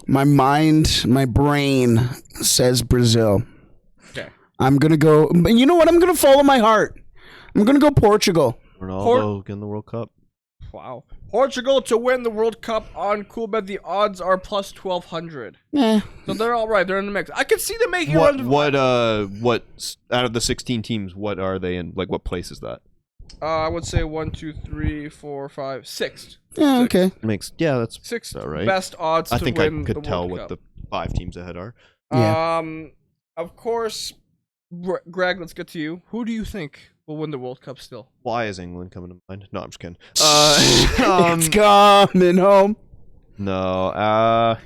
My mind, my brain says Brazil. Okay. I'm going to go. But you know what? I'm going to follow my heart. I'm going to go Portugal. Ronaldo in the World Cup. Wow. Portugal to win the World Cup on Coolbet. The odds are plus 1,200. Yeah. So they're all right. They're in the mix. I could see them making What out of the 16 teams? What are they in? Like, what place is that? I would say 1, 2, 3, 4, 5, 6. Yeah, okay. That's 6 all right. best odds I to think I win could the tell World what Cup. the 5 teams ahead are. Yeah. Of course, Greg, let's get to you. Who do you think will win the World Cup still? Why is England coming to mind? No, I'm just kidding. It's coming home. No.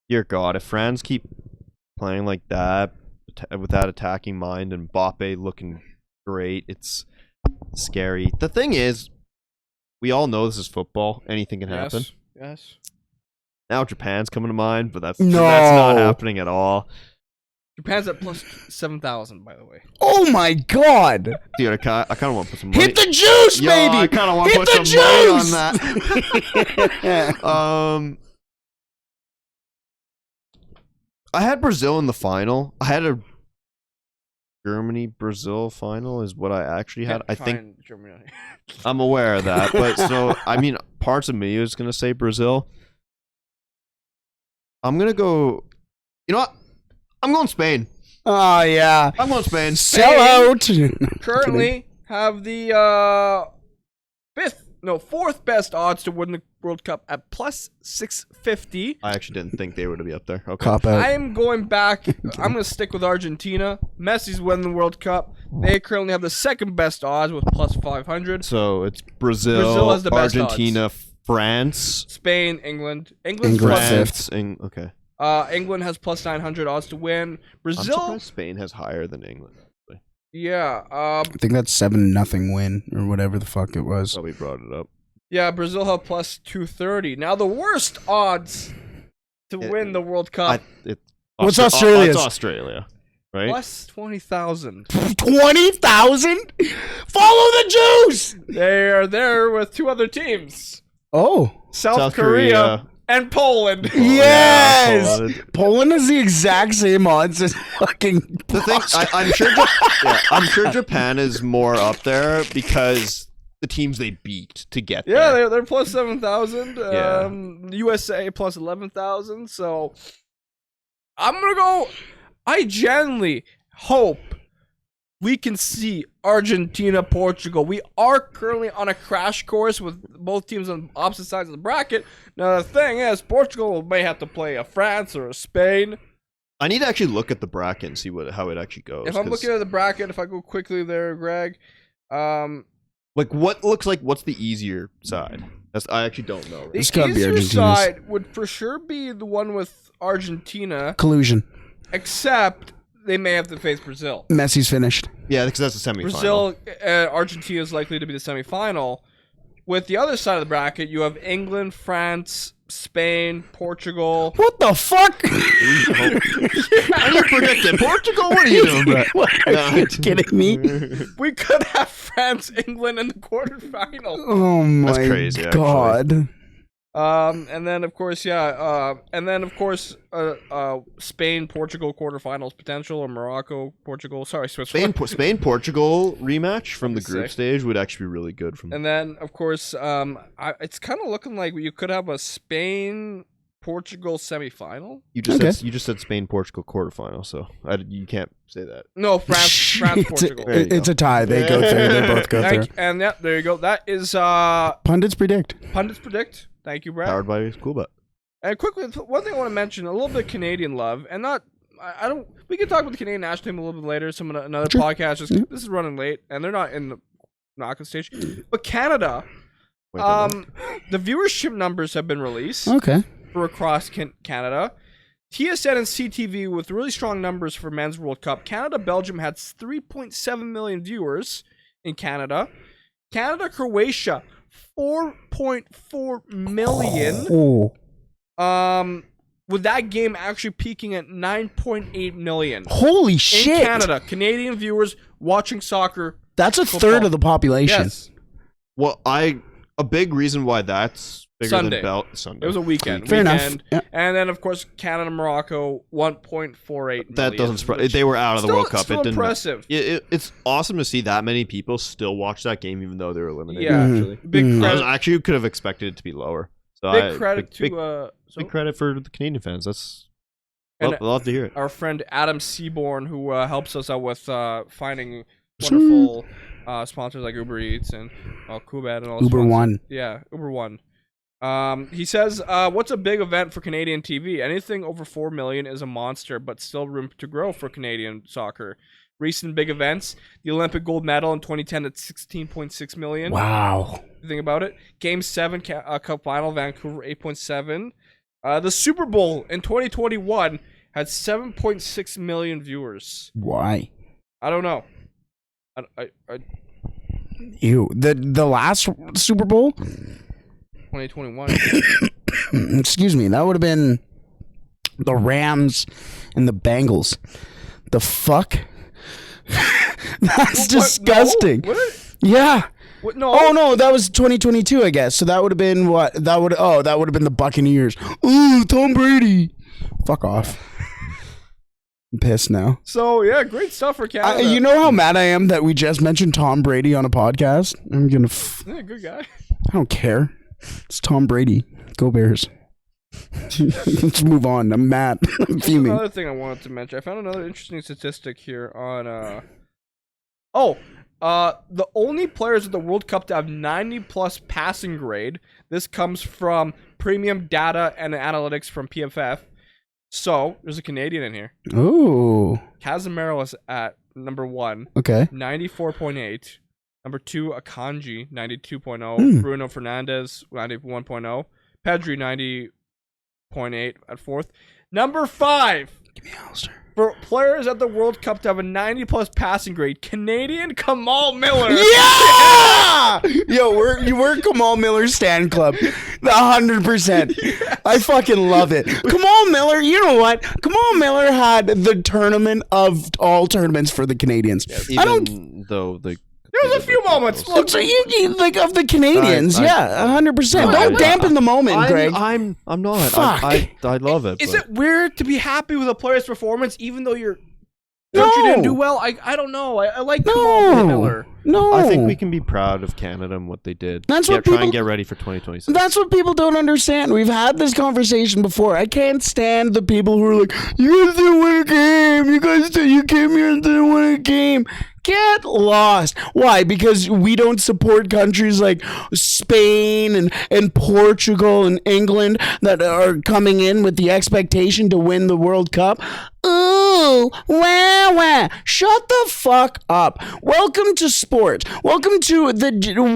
Dear God, if France keep playing like that with that attacking mind and Mbappe looking great, it's scary. The thing is, we all know this is football. Anything can happen. Yes. Now Japan's coming to mind, but that's No. not happening at all. Japan's at plus 7,000, by the way. Oh my God. Dude, I kind of want to put some money. Hit the juice, Yo, baby. I kind of want to Hit put the some money on juice. that. I had Brazil in the final. I had a Germany-Brazil final is what I actually had. I think Germany. I'm aware of that, but so I mean, parts of me is gonna say Brazil. I'm gonna go. You know what? I'm going Spain. Oh, yeah. I'm going Spain. Sell out. Currently have the fourth best odds to win the World Cup at plus 650. I actually didn't think they were to be up there. Okay. Cop out. I'm going back. I'm going to stick with Argentina. Messi's winning the World Cup. They currently have the second best odds with plus 500. So it's Brazil, Brazil has the best Argentina, France, Spain, England. England plus, fifth. Okay. England has plus 900 odds to win. I'm Brazil, surprised Spain has higher than England. Actually. yeah. I think that's 7-0 win or whatever the fuck it was. Probably brought it up. Yeah, Brazil have plus 230. Now the worst odds to win the World Cup. What's Australia's? It's Australia, right? Plus 20,000. 20,000? Follow the juice. They are there with two other teams. Oh. South Korea and Poland. Yes. Yeah, Poland has the exact same odds as fucking. the thing, I'm sure Japan is more up there because the teams they beat to get Yeah, there. they're plus 7,000. Yeah. USA plus 11,000. So I'm gonna go. I genuinely hope we can see Argentina, Portugal. We are currently on a crash course with both teams on opposite sides of the bracket. Now the thing is, Portugal may have to play a France or a Spain. I need to actually look at the bracket and see how it actually goes. If I'm looking at the bracket, if I go quickly there, Greg, like what's the easier side? I actually don't know. Right? the It's gotta be easier Argentina's. side would for sure be the one with Argentina, Collusion. except they may have to face Brazil. Messi's finished. Yeah, because that's the semifinal. Brazil, Argentina is likely to be the semifinal. With the other side of the bracket, you have England, France, Spain, Portugal. What the fuck? Are you predicting Portugal? What are you doing, Brett? What, are you kidding me? We could have France, England in the quarterfinal. Oh my That's crazy, actually. God. And then of course, Spain, Portugal quarterfinals potential, or Morocco, Portugal. Sorry, Switzerland. Spain, Portugal rematch from the That'd be group sick. stage would actually be really good. And then of course, it's kind of looking like you could have a Spain, Portugal semifinal. You just Okay. said, Spain, Portugal quarterfinal, so you can't say that. No, France, Portugal. There you It's go. a tie. They go through. They both go through. And yeah, there you go. That is Pundits predict. Pundits predict. Thank you, Brad. Powered by Coolbet. And quickly, one thing I want to mention: a little bit of Canadian love, and not. I don't. We can talk about the Canadian national team a little bit later. Another Sure. podcast. Just Yeah. this is running late, and they're not in the knockout stage. But Canada, Wait, they're not? the viewership numbers have been released Okay. for across Canada. TSN and CTV with really strong numbers for Men's World Cup. Canada-Belgium had 3.7 million viewers in Canada. Canada-Croatia, 4.4 million. With that game actually peaking at 9.8 million. Holy shit. In Canada, Canadian viewers watching soccer. That's a football. third of the population. Yes. Well, a big reason why that's bigger Sunday. than Sunday. It was a weekend. Fair enough. Yeah. And then, of course, Canada-Morocco, 1.48 million. That doesn't surprise. They were out of the World Cup. Still impressive. It's awesome to see that many people still watch that game, even though they're eliminated. Yeah, actually. Big credit. Actually, you could have expected it to be lower. So big credit to big credit for the Canadian fans. That's and love to hear it. Our friend Adam Seaborn, who helps us out with finding wonderful sponsors like Uber Eats and Kubed and all. Uber One. Yeah, Uber One. He says, "What's a big event for Canadian TV? Anything over 4 million is a monster, but still room to grow for Canadian soccer." Recent big events: the Olympic gold medal in 2010 at 16.6 million. Wow. Think about it. Game 7 Cup final, Vancouver 8.7. The Super Bowl in 2021 had 7.6 million viewers. Why? I don't know. I Ew. The last Super Bowl? 2021. Excuse me. That would have been the Rams and the Bengals. The fuck? That's disgusting. No? What? Yeah. What? No. Oh no, that was 2022, I guess. So that would have been what? That would have been the Buccaneers. Ooh, Tom Brady. Fuck off. I'm pissed now. So yeah, great stuff for Canada. You know how mad I am that we just mentioned Tom Brady on a podcast? I'm gonna. Yeah, good guy. I don't care. It's Tom Brady. Go Bears. Let's move on. I'm mad. I'm fuming. Another thing I wanted to mention. I found another interesting statistic here on. The only players at the World Cup to have 90+ passing grade. This comes from premium data and analytics from PFF. So there's a Canadian in here. Ooh. Casemiro is at number 1. Okay. 94.8. Number 2, Akanji, 92.0. Bruno Fernandes, 91.0. Pedri, 90.8 at 4th. Number 5. Give me Alistair. For players at the World Cup to have a 90+ passing grade, Canadian Kamal Miller. Yeah! Yo, we're Kamal Miller's stan club. 100%. Yes. I fucking love it. Kamal Miller, you know what? Kamal Miller had the tournament of all tournaments for the Canadians. Yes, There's a few moments. Look, so you like of the Canadians, 100%. Don't dampen the moment, Greg. I'm not. Fuck. I love it. Is it weird to be happy with a player's performance even though your country didn't do well? I don't know. I like Kamal Miller. No, I think we can be proud of Canada and what they did. That's what try and get ready for 2026. That's what people don't understand. We've had this conversation before. I can't stand the people who are like, "You guys didn't win a game. You came here and didn't win a game." Get lost. Why? Because we don't support countries like Spain and Portugal and England that are coming in with the expectation to win the World Cup. Ooh, wah. Shut the fuck up. Welcome to sports. Welcome to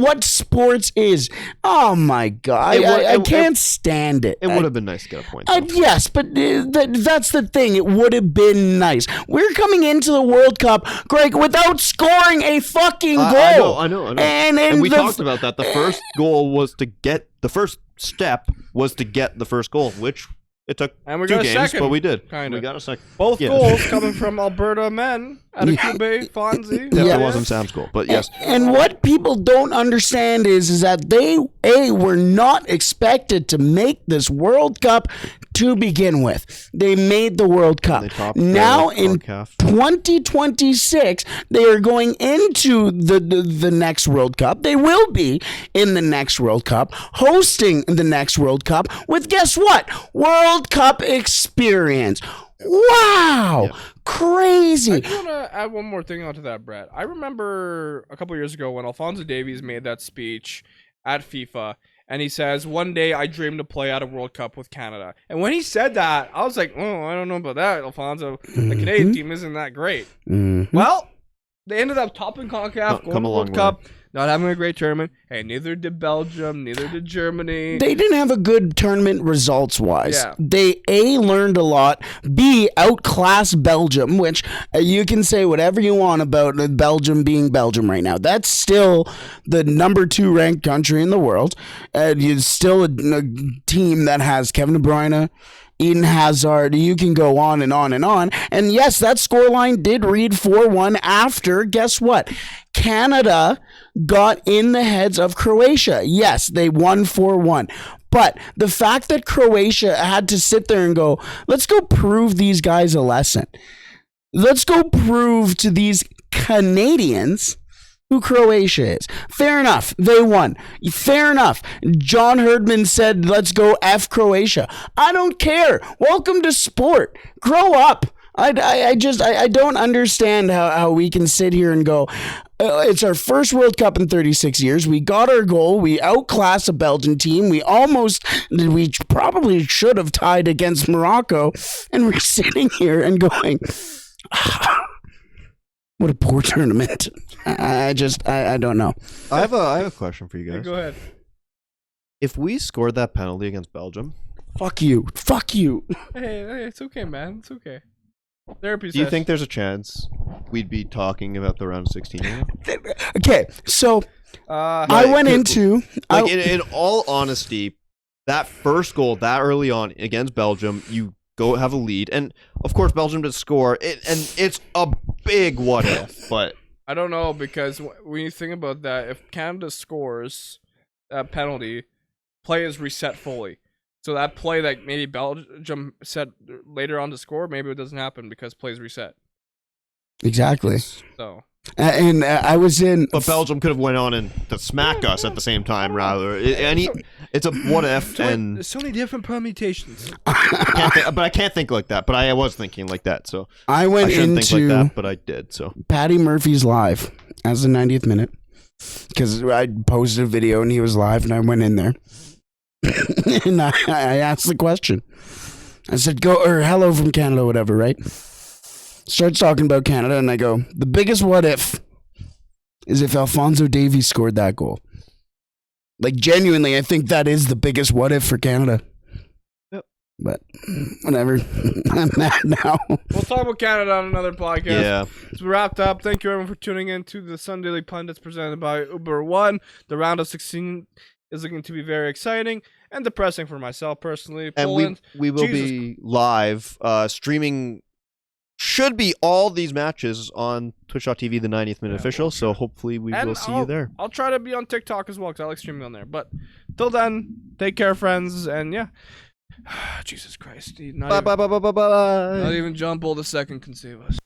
what sports is. Oh my God. I can't stand it. It would have been nice to get a point. Yes, but that's the thing. It would have been nice. We're coming into the World Cup, Greg, without scoring a fucking goal. I know. And we talked about that. The first goal was to get the first step was to get the first goal, which it took and we 2 got games, a second, but we did. Kinda. We got a second. Both goals coming from Alberta men at a Kube Fonzie. It wasn't Sam's goal, but yes. And what people don't understand is that they were not expected to make this World Cup to begin with. They made the World Cup. Now in 2026, they are going into the next World Cup. They will be in the next World Cup, hosting the next World Cup with, guess what? World Cup experience. Wow. Yeah. Crazy. I just want to add one more thing onto that, Brett. I remember a couple years ago when Alphonso Davies made that speech at FIFA, and he says, "One day I dream to play at a World Cup with Canada." And when he said that, I was like, "Oh, I don't know about that, Alphonso. The Canadian team isn't that great." Well, they ended up topping CONCACAF, going to the World Cup. not having a great tournament. Hey, neither did Belgium, neither did Germany. They didn't have a good tournament results-wise. Yeah. They, A, learned a lot, B, outclassed Belgium, which you can say whatever you want about Belgium being Belgium right now. That's still the number 2 ranked country in the world. And it's still a team that has Kevin De Bruyne, Eden Hazard, you can go on and on and on. And yes, that scoreline did read 4-1 after, guess what? Canada got in the heads of Croatia. Yes, they won 4-1. But the fact that Croatia had to sit there and go, let's go prove these guys a lesson. Let's go prove to these Canadians who Croatia is. Fair enough. They won. Fair enough. John Herdman said, let's go F Croatia. I don't care. Welcome to sport. Grow up. I don't understand how we can sit here and go, it's our first World Cup in 36 years. We got our goal. We outclassed a Belgian team. We probably should have tied against Morocco. And we're sitting here and going, what a poor tournament. I don't know. I have a question for you guys. Go ahead. If we scored that penalty against Belgium, Fuck you. Hey, it's okay, man. It's okay. Therapy do you session. think there's a chance we'd be talking about the round of 16 again? Okay, so I went into... in all honesty, that first goal that early on against Belgium, you go have a lead, and of course Belgium did score, and it's a big what if, but I don't know, because when you think about that, if Canada scores that penalty, play is reset fully. So that play that maybe Belgium set later on to score, maybe it doesn't happen because play is reset. Exactly. So. And I was in... But Belgium could have went on and to smack us at the same time, rather. It's a what if, and there's so many different permutations. I can't think like that. But I was thinking like that, so I went shouldn't into think like that, but I did. So Patty Murphy's live as the 90th minute because I posted a video and he was live, and I went in there and I asked the question. I said, "Go," or "Hello from Canada," whatever, right? Starts talking about Canada, and I go, the biggest what if is if Alphonso Davies scored that goal. Like, genuinely, I think that is the biggest what if for Canada. Yep. But whatever. I'm mad now. We'll talk about Canada on another podcast. yeah, So we wrapped up. Thank you everyone for tuning in to the Sunday League Pundits presented by Uber One. The round of 16 is looking to be very exciting and depressing for myself personally. and Poland, we will be live streaming. Should be all these matches on Twitch.tv, the 90th Minute Official. So hopefully we will see you there. I'll try to be on TikTok as well because I like streaming on there. But till then, take care, friends, and yeah. Jesus Christ, Bye. not even John Bull II can save us.